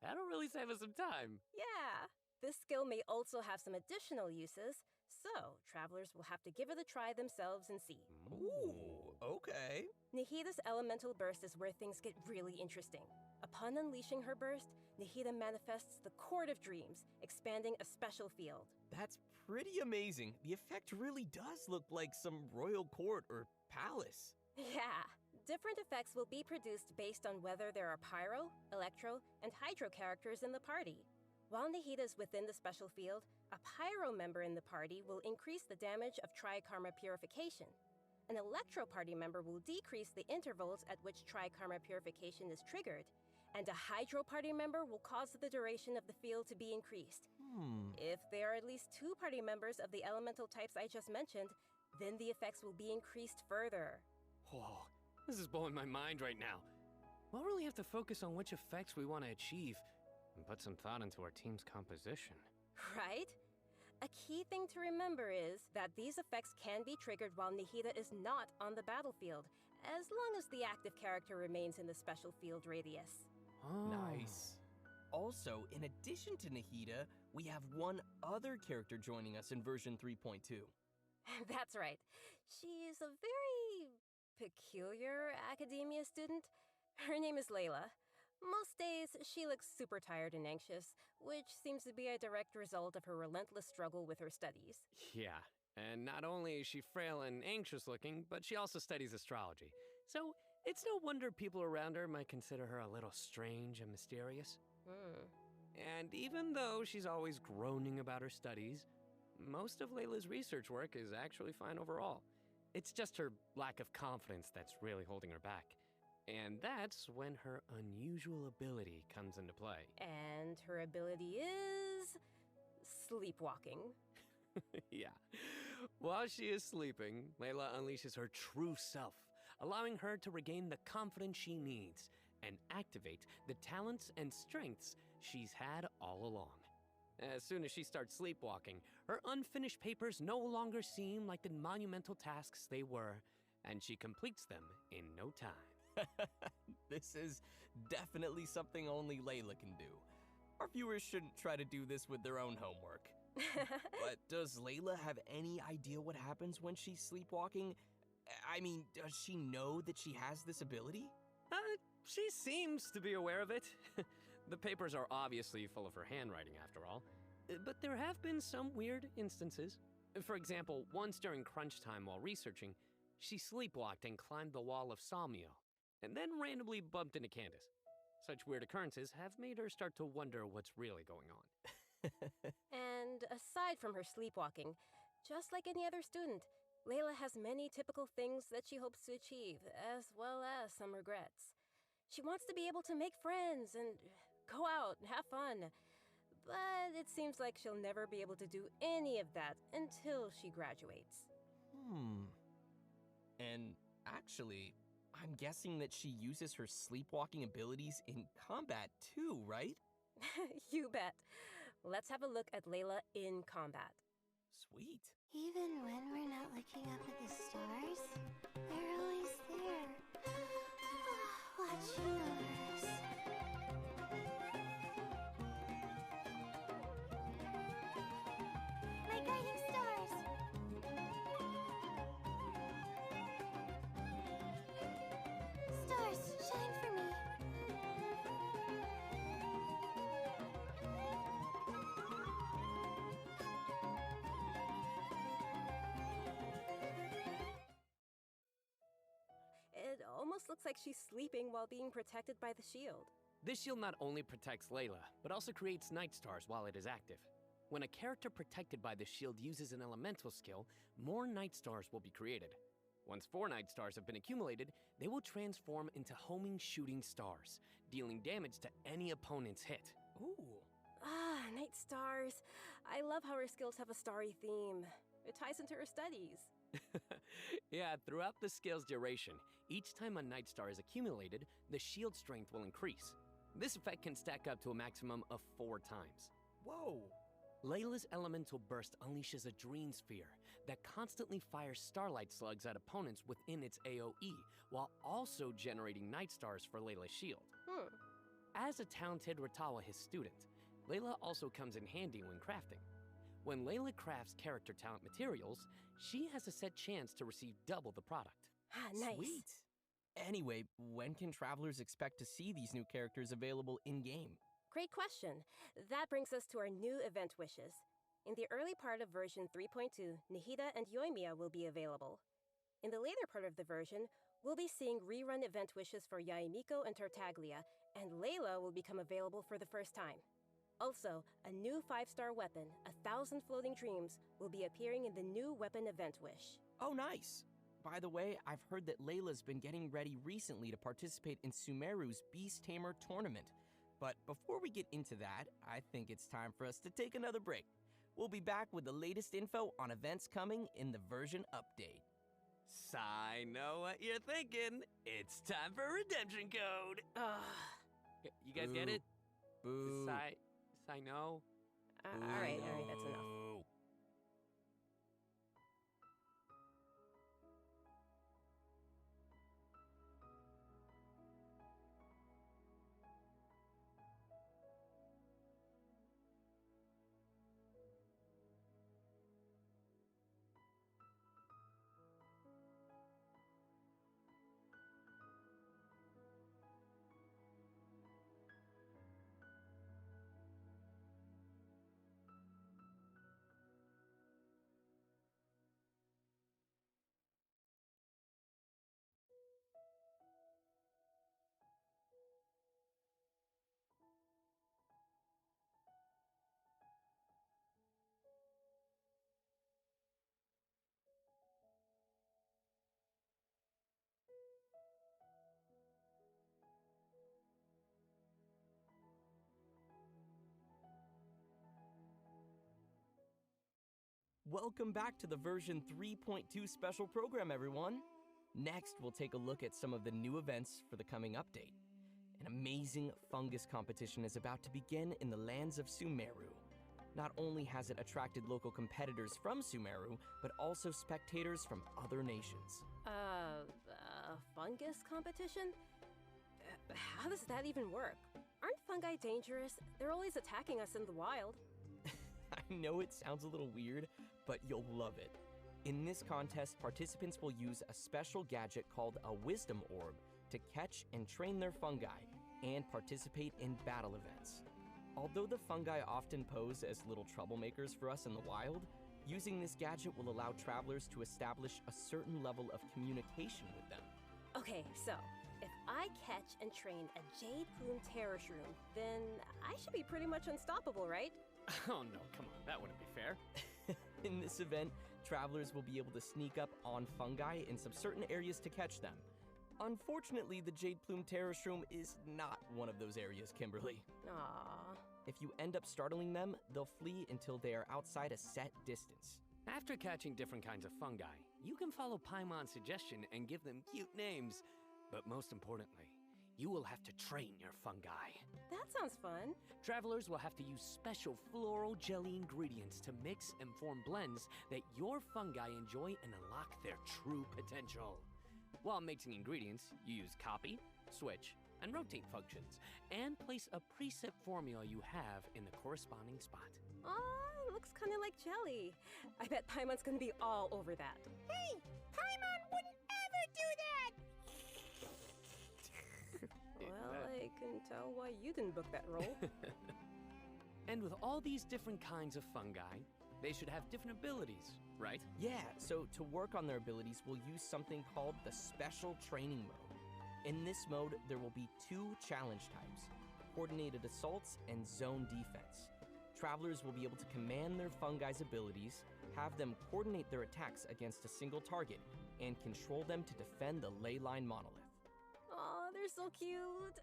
That'll really save us some time. Yeah. This skill may also have some additional uses, So, travelers will have to give it a try themselves and see. Ooh, okay. Nahida's elemental burst is where things get really interesting. Upon unleashing her burst, Nahida manifests the Court of Dreams, expanding a special field. That's pretty amazing. The effect really does look like some royal court or palace. Yeah, different effects will be produced based on whether there are Pyro, Electro, and Hydro characters in the party. While Nahida is within the special field, a Pyro member in the party will increase the damage of Tri-Karma Purification. An Electro party member will decrease the intervals at which Tri-Karma Purification is triggered, and a Hydro party member will cause the duration of the field to be increased. If there are at least 2 party members of the elemental types I just mentioned, then the effects will be increased further. Whoa, this is blowing my mind right now. We'll really have to focus on which effects we want to achieve and put some thought into our team's composition. Right? A key thing to remember is that these effects can be triggered while Nahida is not on the battlefield, as long as the active character remains in the special field radius. Nice. Also, in addition to Nahida, we have one other character joining us in version 3.2. That's right. She's a very peculiar academia student. Her name is Layla. Most days, she looks super tired and anxious, which seems to be a direct result of her relentless struggle with her studies. Yeah, and not only is she frail and anxious looking, but she also studies astrology. So it's no wonder people around her might consider her a little strange and mysterious. And even though she's always groaning about her studies, most of Layla's research work is actually fine overall. It's just her lack of confidence that's really holding her back. And that's when her unusual ability comes into play. And her ability is sleepwalking. Yeah. While she is sleeping, Layla unleashes her true self, allowing her to regain the confidence she needs and activate the talents and strengths she's had all along. As soon as she starts sleepwalking, her unfinished papers no longer seem like the monumental tasks they were, and she completes them in no time. This is definitely something only Layla can do. Our viewers shouldn't try to do this with their own homework. But does Layla have any idea what happens when she's sleepwalking? I mean, does she know that she has this ability? She seems to be aware of it. The papers are obviously full of her handwriting, after all. But there have been some weird instances. For example, once during crunch time while researching, she sleepwalked and climbed the wall of Salmio, and then randomly bumped into Candace. Such weird occurrences have made her start to wonder what's really going on. And aside from her sleepwalking, just like any other student, Layla has many typical things that she hopes to achieve, as well as some regrets. She wants to be able to make friends and go out and have fun, but it seems like she'll never be able to do any of that until she graduates. And actually, I'm guessing that she uses her sleepwalking abilities in combat too, right? You bet. Let's have a look at Layla in combat. Sweet. Even when we're not looking up at the stars, they're always there. Watching over us. My guiding stars! Stars, shine for me! It almost looks like she's sleeping while being protected by the shield. This shield not only protects Layla, but also creates night stars while it is active. When a character protected by the shield uses an elemental skill, more night stars will be created. Once 4 night stars have been accumulated, they will transform into homing shooting stars, dealing damage to any opponent's hit. Ooh. Night stars. I love how her skills have a starry theme. It ties into her studies. Yeah, throughout the skill's duration, each time a night star is accumulated, the shield strength will increase. This effect can stack up to a maximum of 4 times. Whoa! Layla's elemental burst unleashes a dream sphere that constantly fires starlight slugs at opponents within its AoE, while also generating night stars for Layla's shield. As a talented Ratawa his student, Layla also comes in handy when crafting. When Layla crafts character talent materials, she has a set chance to receive double the product. Ah, nice. Sweet. Anyway, when can travelers expect to see these new characters available in-game? Great question. That brings us to our new event wishes. In the early part of version 3.2, Nahida and Yoimiya will be available. In the later part of the version, we'll be seeing rerun event wishes for Yaemiko and Tartaglia, and Layla will become available for the first time. Also, a new 5-star weapon, 1,000 Floating Dreams, will be appearing in the new weapon event wish. Oh, nice! By the way, I've heard that Layla's been getting ready recently to participate in Sumeru's Beast Tamer tournament. But before we get into that, I think it's time for us to take another break. We'll be back with the latest info on events coming in the version update. I know what you're thinking. It's time for redemption code. You guys get it? Boo. I know. All right, that's enough. Welcome back to the version 3.2 special program, everyone. Next, we'll take a look at some of the new events for the coming update. An amazing fungus competition is about to begin in the lands of Sumeru. Not only has it attracted local competitors from Sumeru, but also spectators from other nations. Fungus competition? How does that even work? Aren't fungi dangerous? They're always attacking us in the wild. I know it sounds a little weird, but you'll love it. In this contest, participants will use a special gadget called a Wisdom Orb to catch and train their fungi and participate in battle events. Although the fungi often pose as little troublemakers for us in the wild, using this gadget will allow travelers to establish a certain level of communication with them. Okay, so if I catch and train a Jade Plume Terror Shroom, then I should be pretty much unstoppable, right? Oh no, come on, that wouldn't be fair. In this event, travelers will be able to sneak up on fungi in some certain areas to catch them. Unfortunately, the Jade Plume Terror Shroom is not one of those areas, Kimberly. Aww. If you end up startling them, they'll flee until they are outside a set distance. After catching different kinds of fungi, you can follow Paimon's suggestion and give them cute names. But most importantly, you will have to train your fungi. That sounds fun. Travelers will have to use special floral jelly ingredients to mix and form blends that your fungi enjoy and unlock their true potential. While mixing ingredients, you use copy, switch, and rotate functions, and place a preset formula you have in the corresponding spot. Aw, looks kind of like jelly. I bet Paimon's gonna be all over that. Hey, Paimon wouldn't ever do that! Well, I can tell why you didn't book that role. And with all these different kinds of fungi, they should have different abilities, right? Yeah, so to work on their abilities, we'll use something called the Special Training Mode. In this mode, there will be 2 challenge types, Coordinated Assaults and Zone Defense. Travelers will be able to command their fungi's abilities, have them coordinate their attacks against a single target, and control them to defend the ley line monolith. Aw, they're so cute.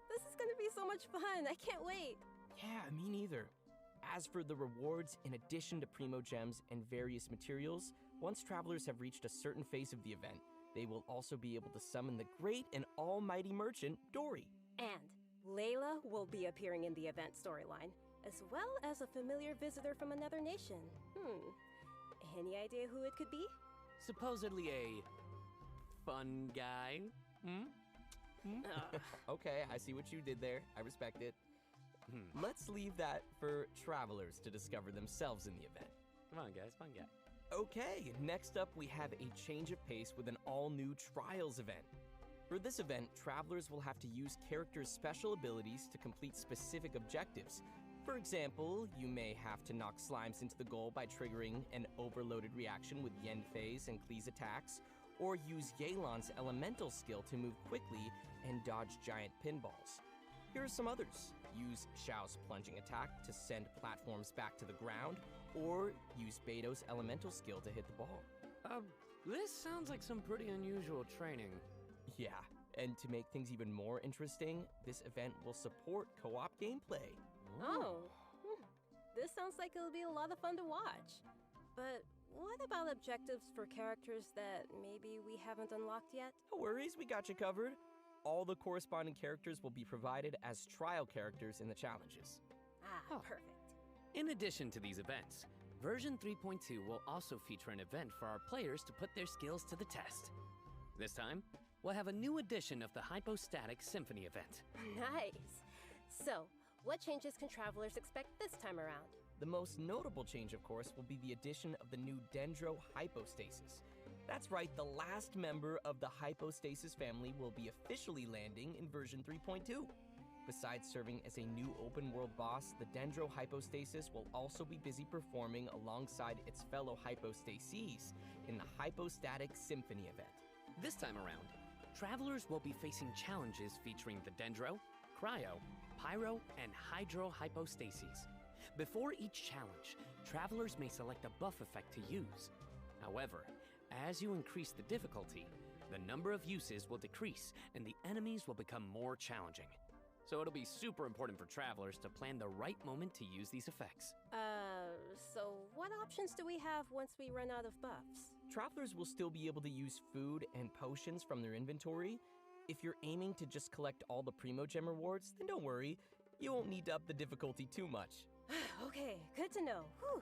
This is gonna be so much fun. I can't wait. Yeah, me neither. As for the rewards, in addition to Primo Gems and various materials, once travelers have reached a certain phase of the event, they will also be able to summon the great and almighty merchant, Dory. And Layla will be appearing in the event storyline, as well as a familiar visitor from another nation. Any idea who it could be? Supposedly a fun guy. Okay, I see what you did there. I respect it. Let's leave that for travelers to discover themselves in the event. Come on, guys, fun guy. Okay, next up we have a change of pace with an all-new Trials event. For this event, travelers will have to use characters' special abilities to complete specific objectives. For example, you may have to knock slimes into the goal by triggering an overloaded reaction with Yenfei's and Klee's attacks, or use Yelan's elemental skill to move quickly and dodge giant pinballs. Here are some others. Use Xiao's plunging attack to send platforms back to the ground, or use Beto's elemental skill to hit the ball. This sounds like some pretty unusual training. Yeah, and to make things even more interesting, this event will support co-op gameplay. Oh, this sounds like it'll be a lot of fun to watch. But what about objectives for characters that maybe we haven't unlocked yet? No worries, we got you covered. All the corresponding characters will be provided as trial characters in the challenges. Perfect. In addition to these events, version 3.2 will also feature an event for our players to put their skills to the test. This time, we'll have a new edition of the Hypostatic Symphony event. Nice. So, what changes can travelers expect this time around? The most notable change, of course, will be the addition of the new Dendro Hypostasis. That's right, the last member of the Hypostasis family will be officially landing in version 3.2. Besides serving as a new open-world boss, the Dendro Hypostasis will also be busy performing alongside its fellow Hypostases in the Hypostatic Symphony event. This time around, travelers will be facing challenges featuring the Dendro, Cryo, Pyro, and Hydro Hypostases. Before each challenge, travelers may select a buff effect to use. However, as you increase the difficulty, the number of uses will decrease and the enemies will become more challenging. So it'll be super important for travelers to plan the right moment to use these effects. So what options do we have once we run out of buffs? Travelers will still be able to use food and potions from their inventory. If you're aiming to just collect all the Primo Gem rewards, then don't worry, you won't need to up the difficulty too much. Okay, good to know. Whew.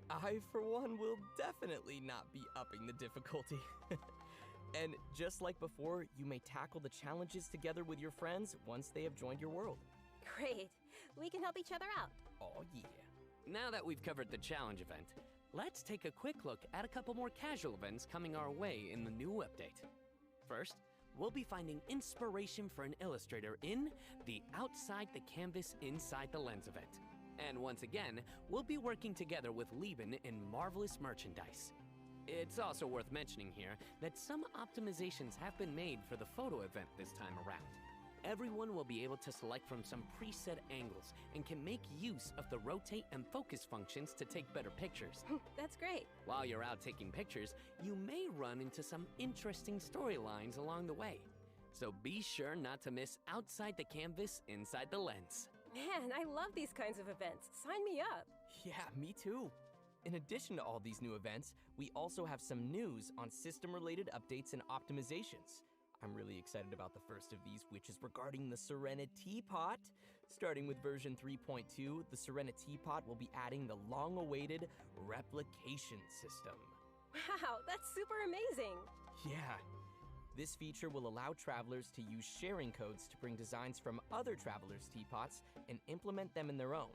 I, for one, will definitely not be upping the difficulty. And just like before, you may tackle the challenges together with your friends once they have joined your world. Great. We can help each other out. Oh, yeah. Now that we've covered the challenge event, let's take a quick look at a couple more casual events coming our way in the new update. First, we'll be finding inspiration for an illustrator in the Outside the Canvas Inside the Lens event. And once again, we'll be working together with Lieben in Marvelous Merchandise. It's also worth mentioning here that some optimizations have been made for the photo event this time around. Everyone will be able to select from some preset angles and can make use of the rotate and focus functions to take better pictures. That's great. While you're out taking pictures, you may run into some interesting storylines along the way. So be sure not to miss Outside the Canvas Inside the Lens. Man, I love these kinds of events. Sign me up. Yeah, me too. In addition to all these new events, we also have some news on system-related updates and optimizations. I'm really excited about the first of these, which is regarding the Serena Teapot. Starting with version 3.2, the Serena Teapot will be adding the long-awaited replication system. Wow, that's super amazing. Yeah. This feature will allow travelers to use sharing codes to bring designs from other travelers' teapots and implement them in their own,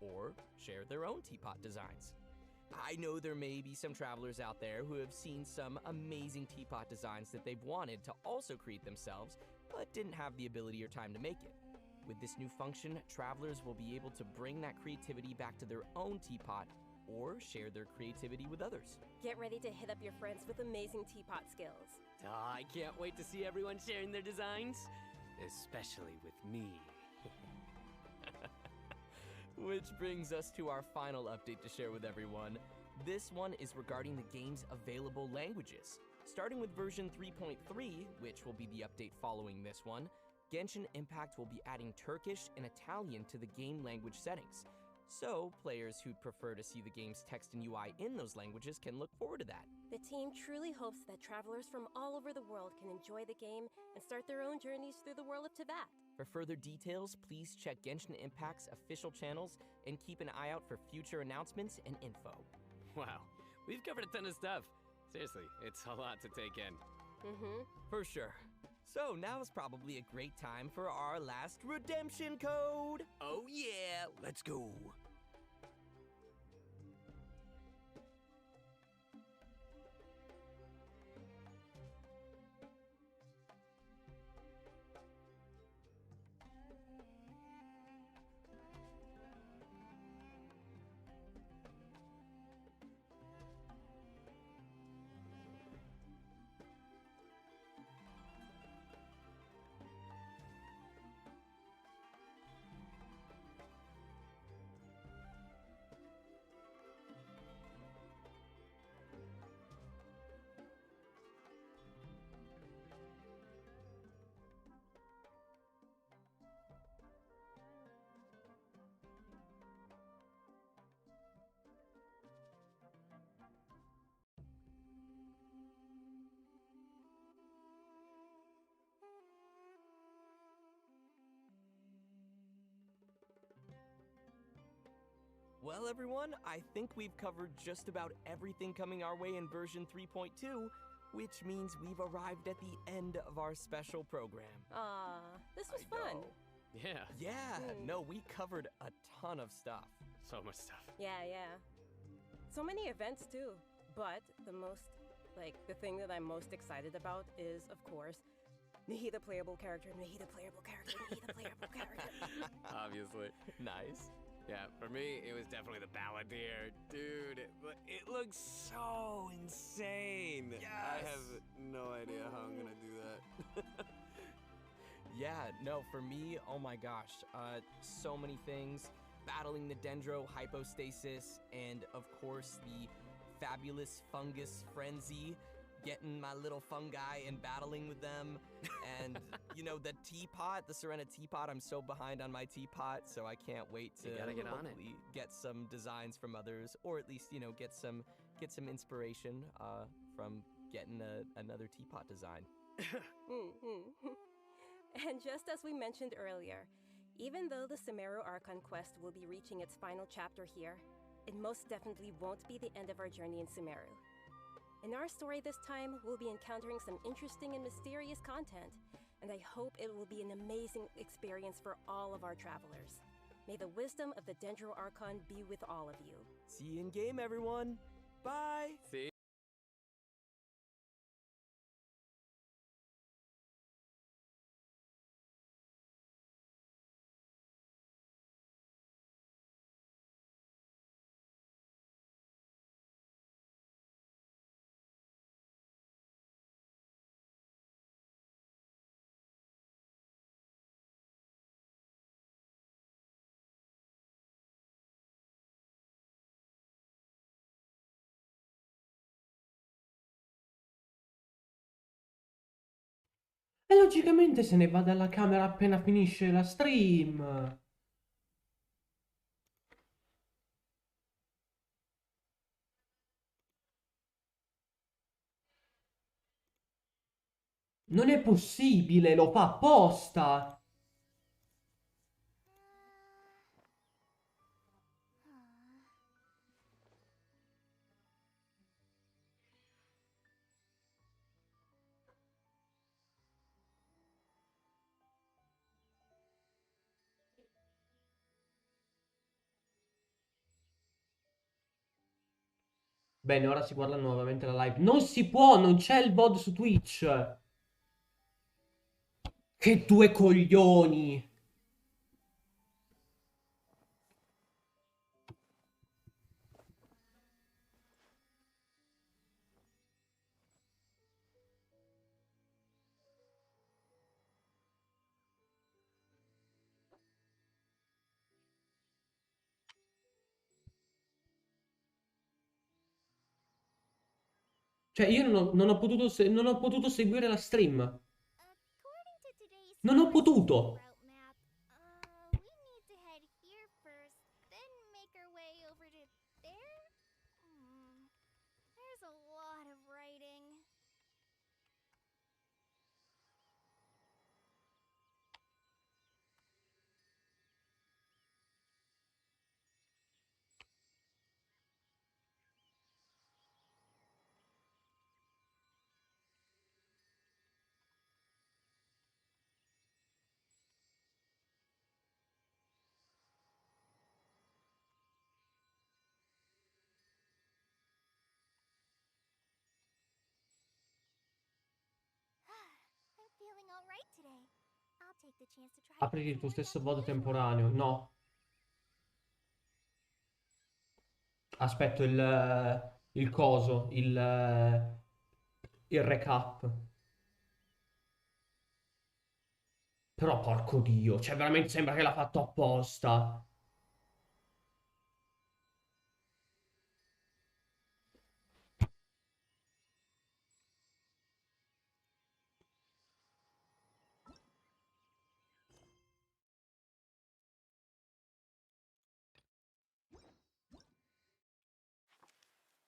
or share their own teapot designs. I know there may be some travelers out there who have seen some amazing teapot designs that they've wanted to also create themselves, but didn't have the ability or time to make it. With this new function, travelers will be able to bring that creativity back to their own teapot or share their creativity with others. Get ready to hit up your friends with amazing teapot skills. Oh, I can't wait to see everyone sharing their designs, especially with me. Which brings us to our final update to share with everyone. This one is regarding the game's available languages. Starting with version 3.3, which will be the update following this one, Genshin Impact will be adding Turkish and Italian to the game language settings. So, players who'd prefer to see the game's text and UI in those languages can look forward to that. The team truly hopes that travelers from all over the world can enjoy the game and start their own journeys through the world of Tibet. For further details, please check Genshin Impact's official channels and keep an eye out for future announcements and info. Wow, we've covered a ton of stuff. Seriously, it's a lot to take in. For sure. So now's probably a great time for our last redemption code. Oh yeah, let's go. Well, everyone, I think we've covered just about everything coming our way in version 3.2, which means we've arrived at the end of our special program. This was fun. Yeah. Yeah, no, we covered a ton of stuff. So much stuff. Yeah. So many events too. But the thing that I'm most excited about is, of course, Nahida playable character, Nahida playable character, Nahida playable character. Obviously. Nice. Yeah, for me, it was definitely the Balladeer. Dude, it looks so insane. Yes! I have no idea how I'm gonna do that. Yeah, no, for me, oh my gosh, so many things. Battling the Dendro Hypostasis, and of course the fabulous Fungus Frenzy, getting my little fungi and battling with them. And, you know, the teapot, the Serena teapot, I'm so behind on my teapot, so I can't wait to You gotta get on it. get some designs from others, or at least, you know, get some inspiration from getting another teapot design. And just as we mentioned earlier, even though the Sumeru Archon quest will be reaching its final chapter here, it most definitely won't be the end of our journey in Sumeru. In our story this time, we'll be encountering some interesting and mysterious content, and I hope it will be an amazing experience for all of our travelers. May the wisdom of the Dendro Archon be with all of you. See you in game, everyone. Bye. See? E logicamente se ne va dalla camera appena finisce la stream. Non è possibile, lo fa apposta. Bene, ora si guarda nuovamente la live. Non si può, non c'è il VOD su Twitch. Che due coglioni. Cioè, io non ho potuto, non ho potuto seguire la stream. Non ho potuto. Route map. We need to head here first, then make our way over to there. There's a lot of writing. take the chance to try. Apriti il tuo stesso modo temporaneo. No. Aspetto il coso, il recap. Però porco Dio, cioè veramente sembra che l'ha fatto apposta.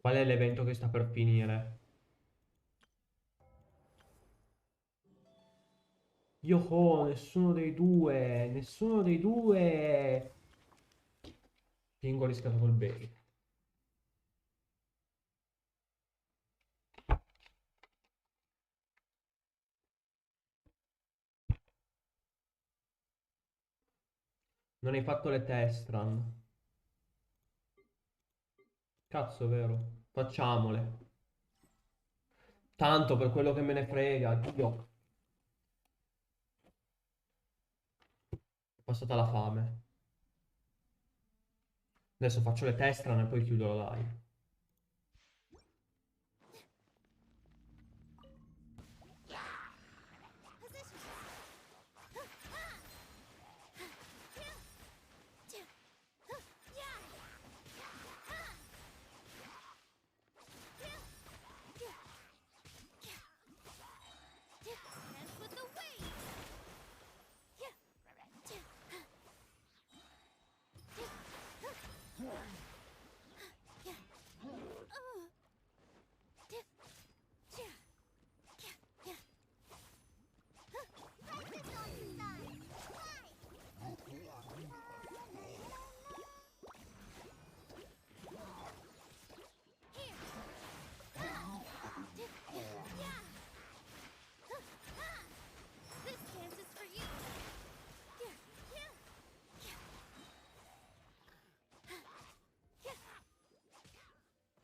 Qual è l'evento che sta per finire? Yoho, nessuno dei due, nessuno dei due. Pingo ha rischiato col baby. Non hai fatto le test run. Cazzo, vero? Facciamole. Tanto per quello che me ne frega, Dio. È passata la fame. Adesso faccio le test run e poi chiudo la live.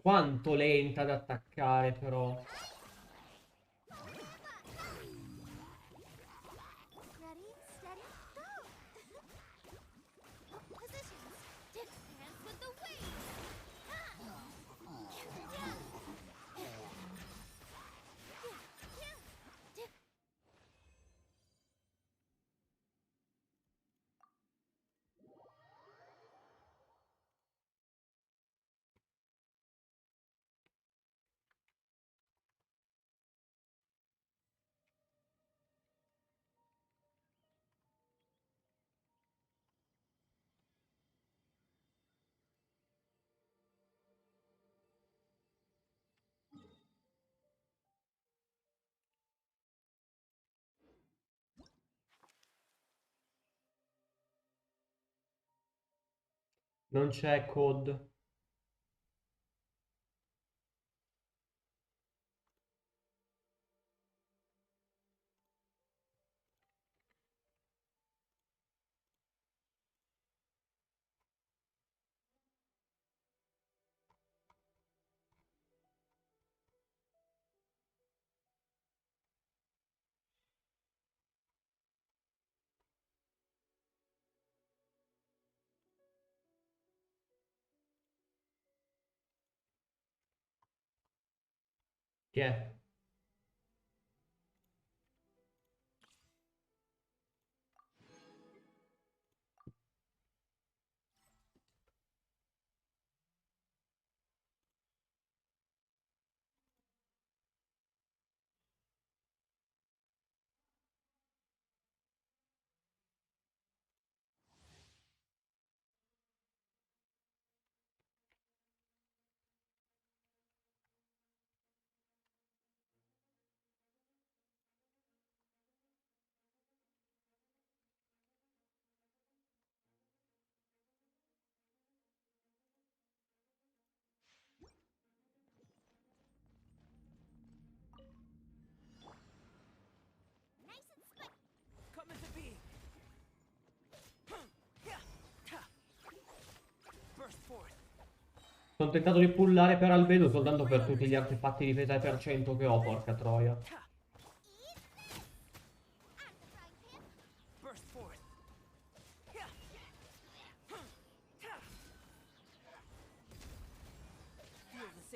Quanto lenta ad attaccare però. Ready, steady, go! Positions. Dance with the wave. Non c'è code. Chi è? Come to be. Burst forth. Sono tentato di pullare per albedo soltanto per tutti gli artefatti di difesa per 100 che ho, porca troia.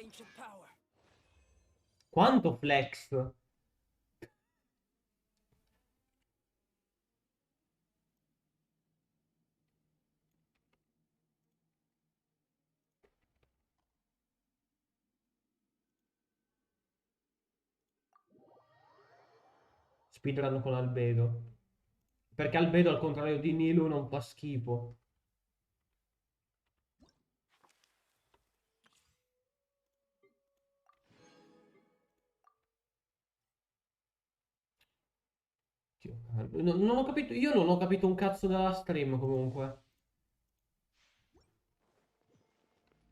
ancient power. Quanto flex? Speedrun con Albedo. Perché Albedo, al contrario di Nilu, non fa schifo. Non ho capito, io non ho capito un cazzo della stream comunque.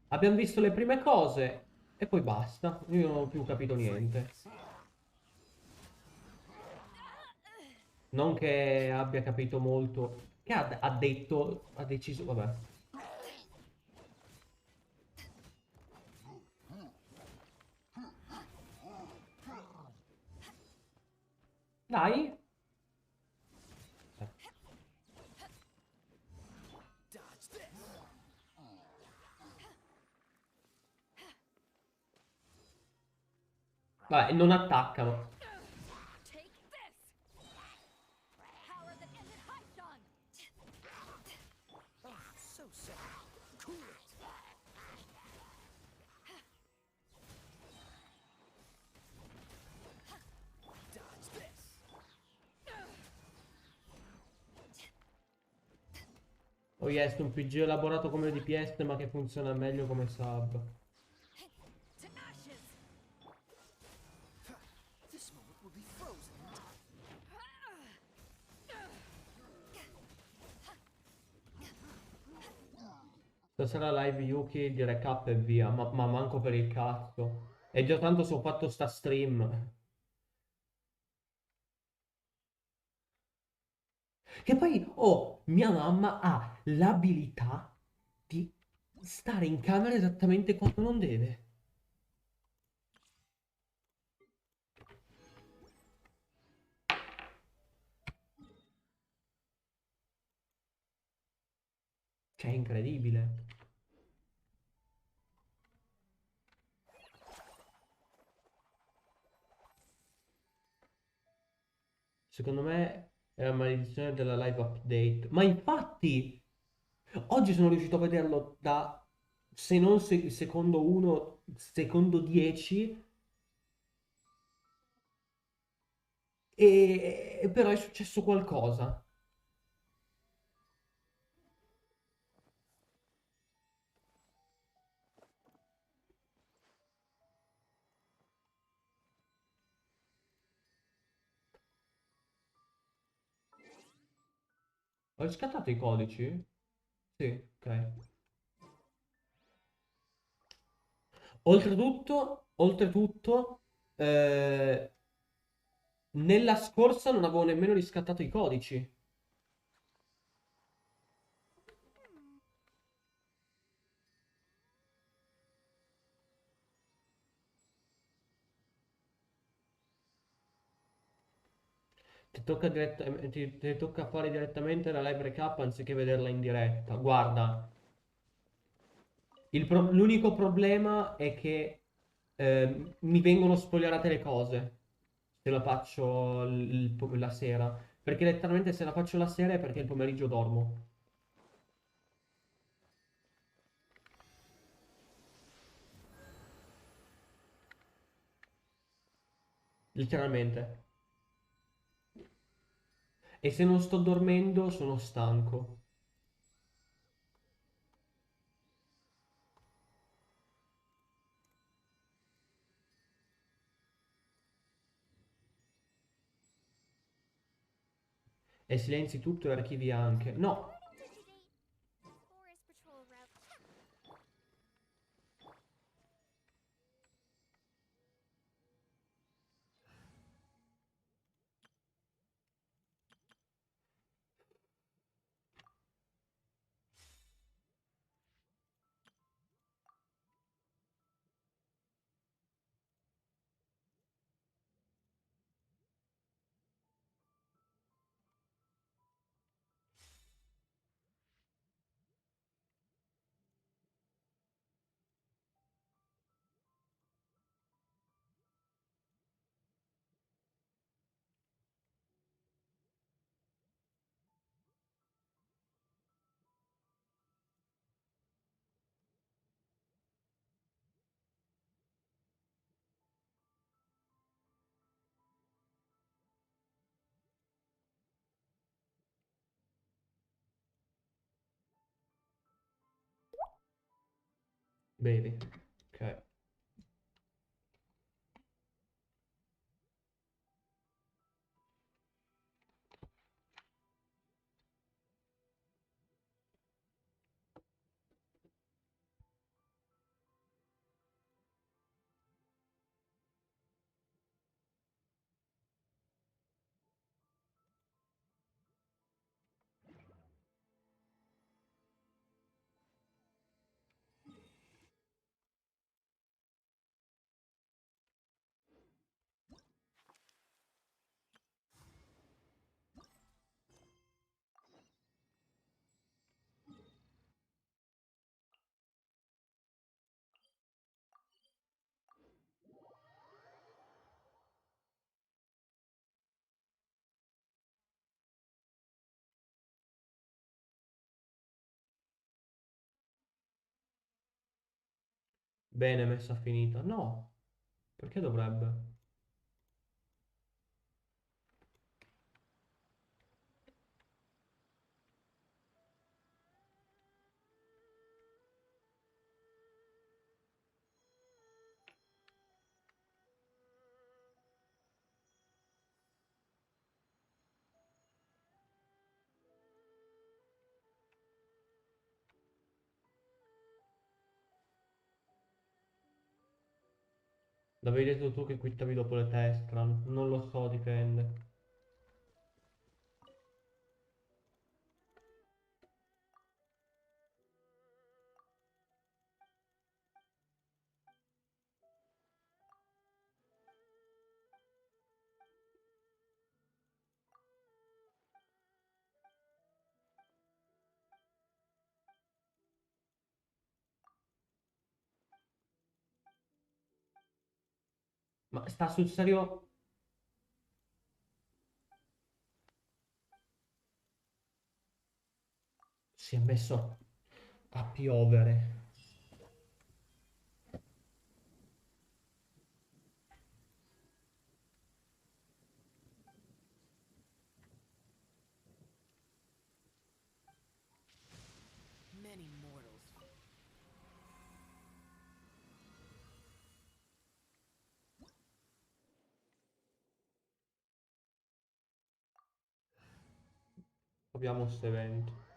Abbiamo visto le prime cose e poi basta. Io non ho più capito niente. Non che abbia capito molto. Che ha detto, ha deciso, vabbè. Dai. Vabbè, non attaccano. So sad. Cool it. Dodge this. Oh yes, un PG elaborato come DPS ma che funziona meglio come sub. This moment will be frozen. Stasera live Yuki di recap e via. Ma manco per il cazzo. E già tanto se ho fatto sta stream. Che poi, oh, mia mamma ha l'abilità di stare in camera esattamente quando non deve. Cioè, è incredibile. Secondo me è la maledizione della live update. Ma infatti, oggi sono riuscito a vederlo da, se non secondo 1, secondo 10. E però è successo qualcosa. Ho riscattato i codici? Sì, ok. Oltretutto, nella scorsa non avevo nemmeno riscattato i codici. Ti tocca fare direttamente la live recap anziché vederla in diretta. Guarda, l'unico problema è che mi vengono spoilerate le cose se la faccio la sera. Perché letteralmente se la faccio la sera è perché il pomeriggio dormo. Letteralmente. E se non sto dormendo sono stanco. E silenzi tutto e archivi anche. No! Forest patrol route. Bevi. Ok. Bene, messa finita. No, perché dovrebbe? L'avevi detto tu che quittavi dopo le Testran. Non lo so, dipende. Ma sta sul serio? Si è messo a piovere. Many mortals. Abbiamo questo evento.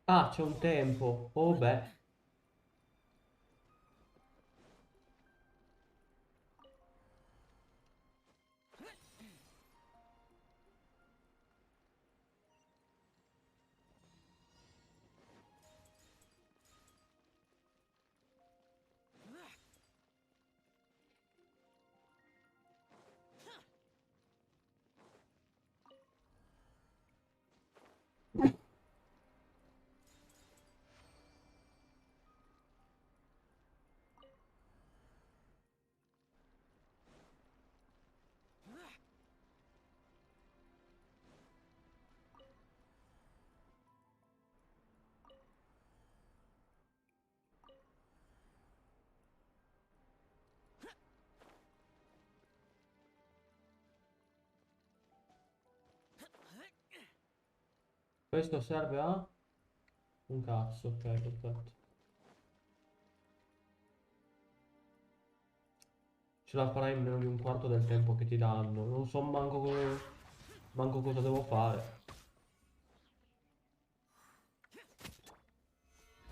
Ah, c'è un tempo. Oh beh. Questo serve a un cazzo, ok, perfetto. Ce la farai in meno di un quarto del tempo che ti danno. Non so manco cosa devo fare.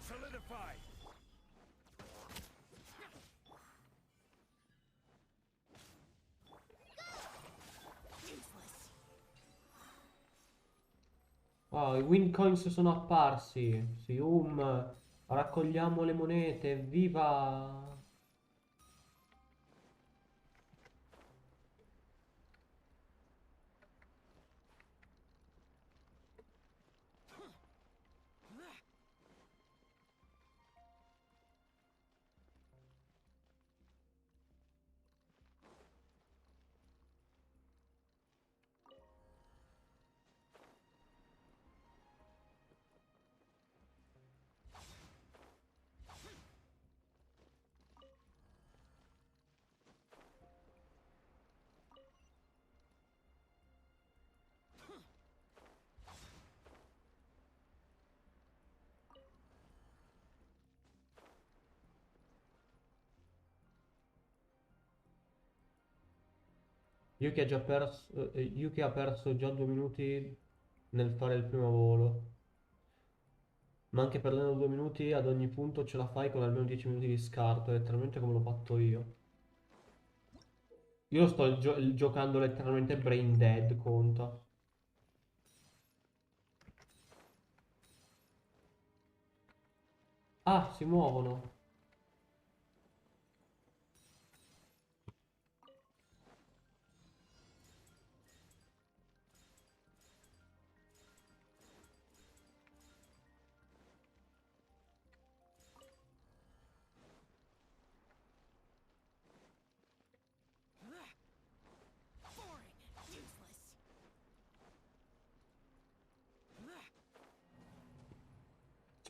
Solidify. Ah, i win coins sono apparsi. Raccogliamo le monete. Viva! Yuki ha perso già 2 minuti nel fare il primo volo. Ma anche perdendo 2 minuti ad ogni punto ce la fai con almeno 10 minuti di scarto, letteralmente come l'ho fatto io. Io sto giocando letteralmente brain dead, conta. Ah, si muovono.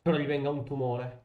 Spero gli venga un tumore.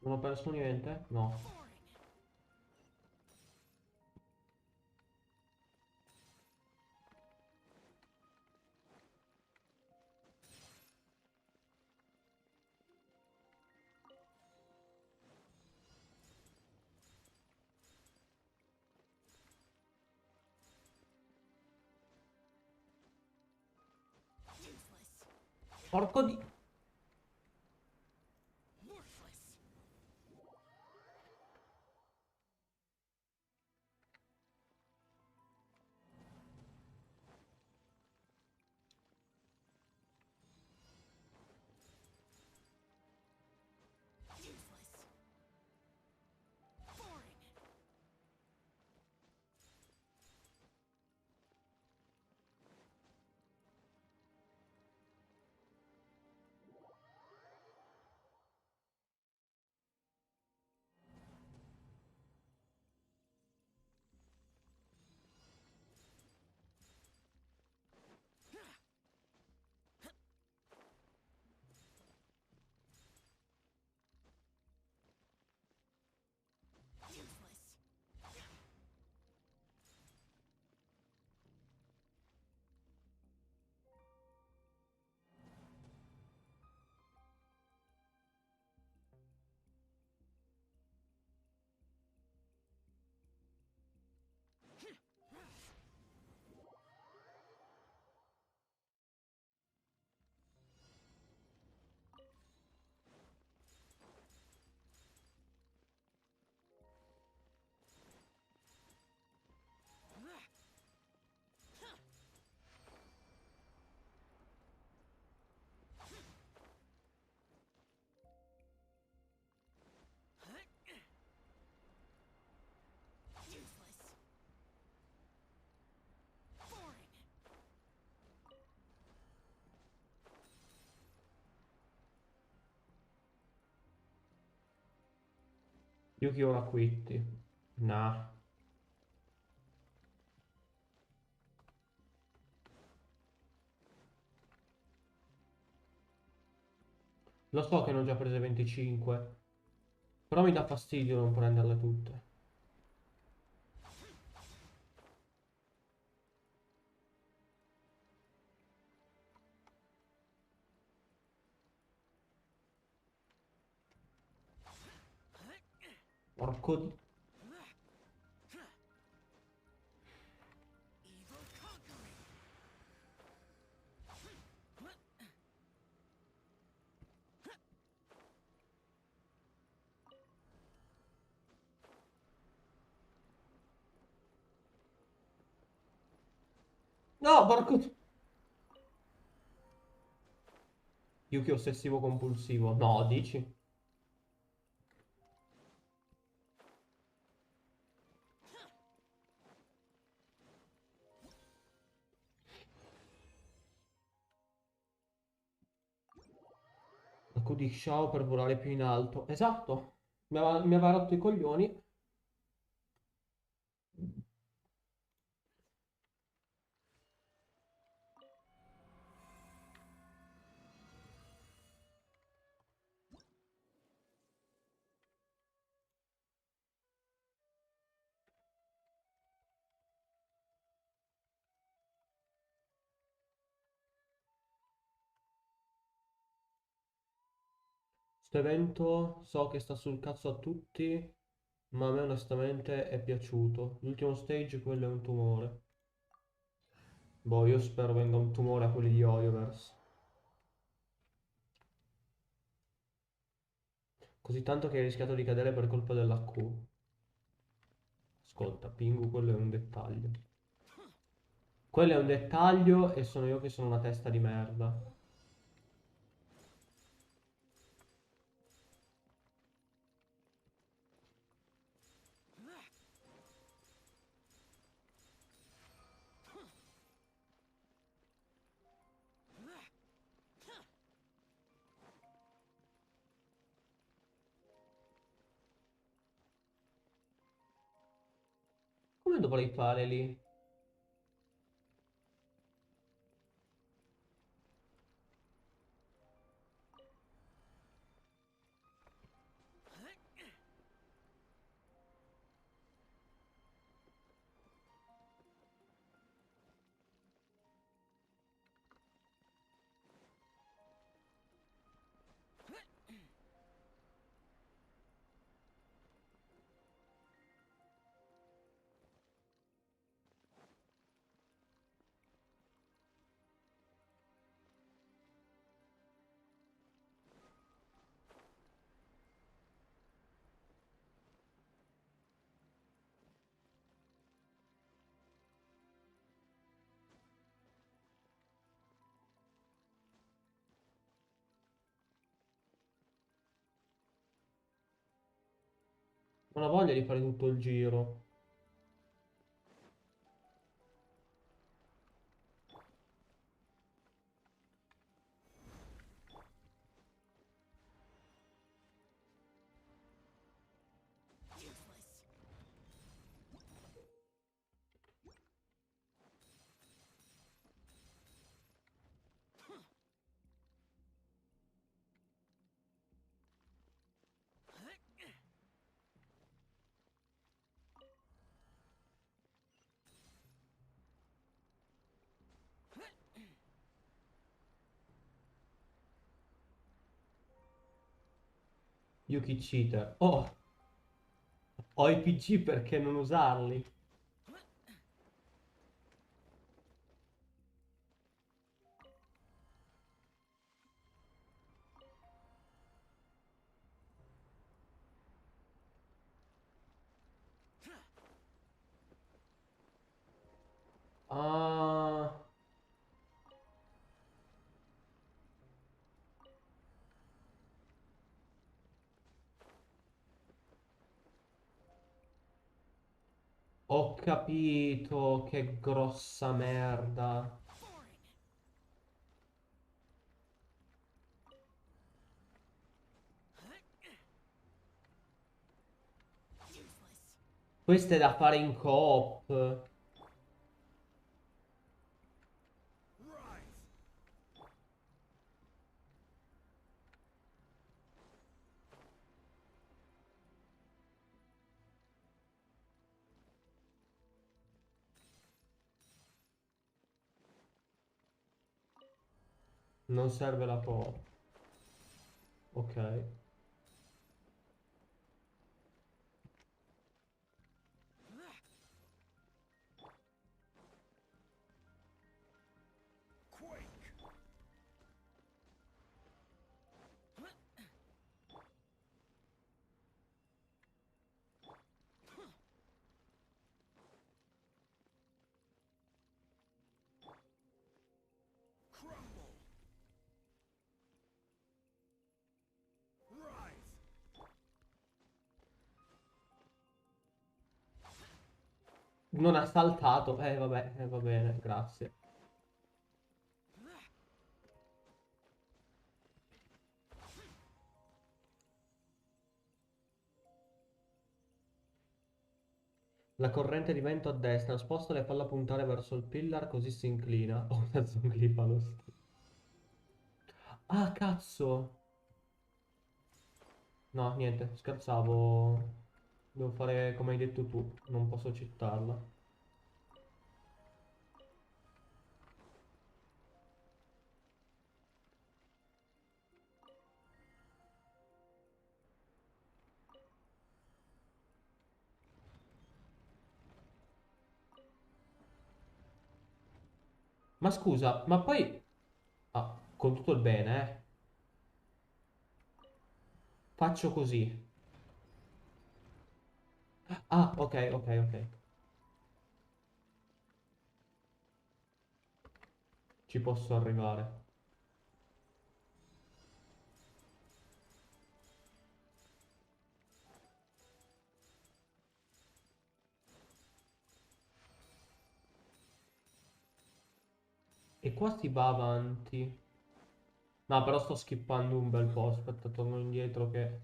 Non ho perso niente? No. Porco di... Yuki ora quitti. Nah. Lo so che ne ho già prese 25. Però mi dà fastidio non prenderle tutte. Porco di... No, porco di... Yuki ossessivo compulsivo. No, dici? Aku di Shao per volare più in alto. Esatto. Mi aveva rotto i coglioni. Questo evento so che sta sul cazzo a tutti, ma a me onestamente è piaciuto. L'ultimo stage, quello è un tumore. Boh, io spero venga un tumore a quelli di Hoyoverse. Così tanto che hai rischiato di cadere per colpa dell'AQ. Ascolta, Pingu, quello è un dettaglio. Quello è un dettaglio e sono io che sono una testa di merda. Come dovrei fare lì? Non ho voglia di fare tutto il giro. Yuki cheater. Oh, ho i PG perché non usarli? Ah, ho capito, che grossa merda. Questo è da fare in coop. Non serve la coop. Ok. Non ha saltato. Vabbè, va bene, grazie. La corrente di vento a destra, sposta e falla puntare verso il pillar così si inclina. Oh, una zonglifa lo stesso. Ah, cazzo! No, niente, scherzavo. Devo fare come hai detto tu, non posso cittarla. Ma scusa, ma poi... Ah, con tutto il bene, eh. Faccio così. Ah, ok, ok, ok. Ci posso arrivare. E qua si va avanti. No, però sto skippando un bel po'. Aspetta, torno indietro che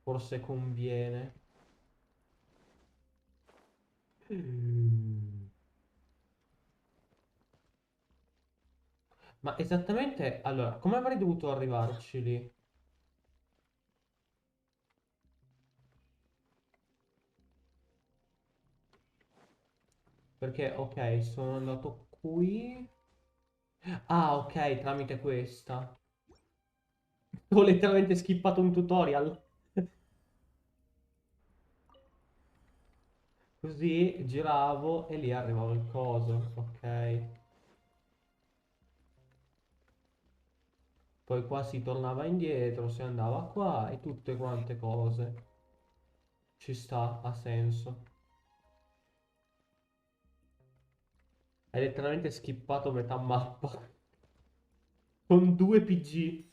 forse conviene. Mm. Ma esattamente... Allora, come avrei dovuto arrivarci lì? Perché, ok, sono andato qui. Ah, ok, tramite questa. Ho letteralmente skippato un tutorial. Così giravo e lì arrivavo il coso. Ok. Poi qua si tornava indietro, si andava qua e tutte quante cose. Ci sta, ha senso. Hai letteralmente skippato metà mappa. Con 2 PG.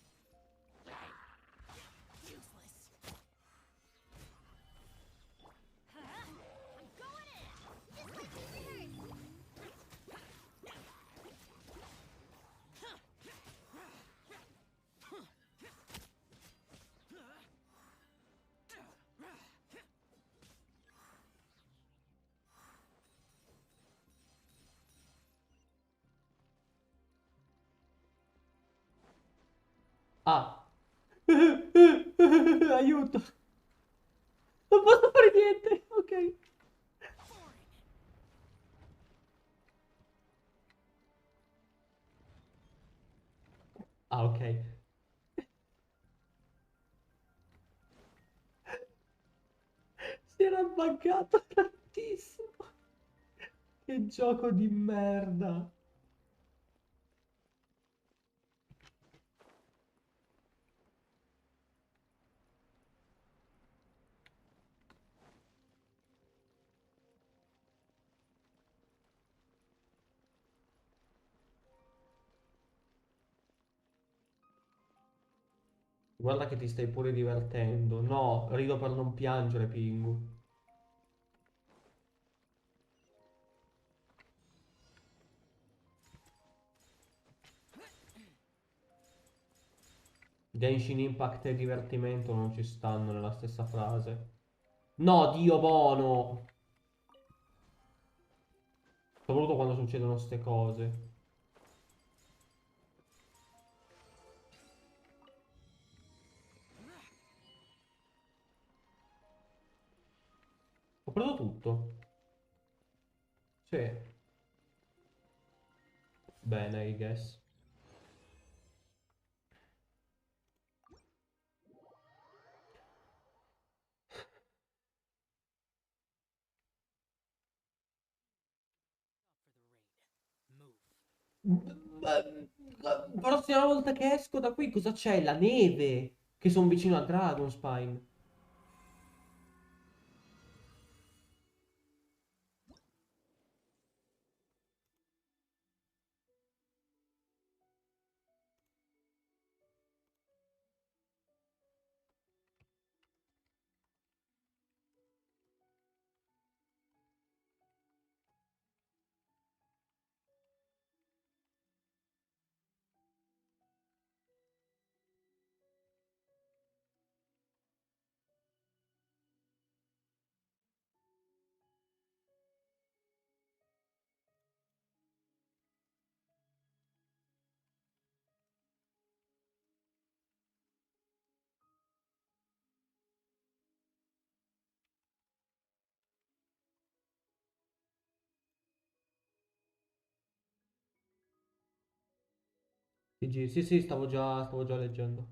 Ah. Aiuto. Non posso fare niente. Ok. Ah, ok. Si era buggato tantissimo. Che gioco di merda. Guarda che ti stai pure divertendo. No, rido per non piangere, Pingu. Genshin Impact e divertimento non ci stanno nella stessa frase. No, Dio buono! Soprattutto quando succedono ste cose. Ho preso tutto. Sì. Bene, I guess. Prossima volta che esco da qui, cosa c'è? La neve! Che sono vicino a Dragonspine. PG. Sì, sì, stavo già leggendo.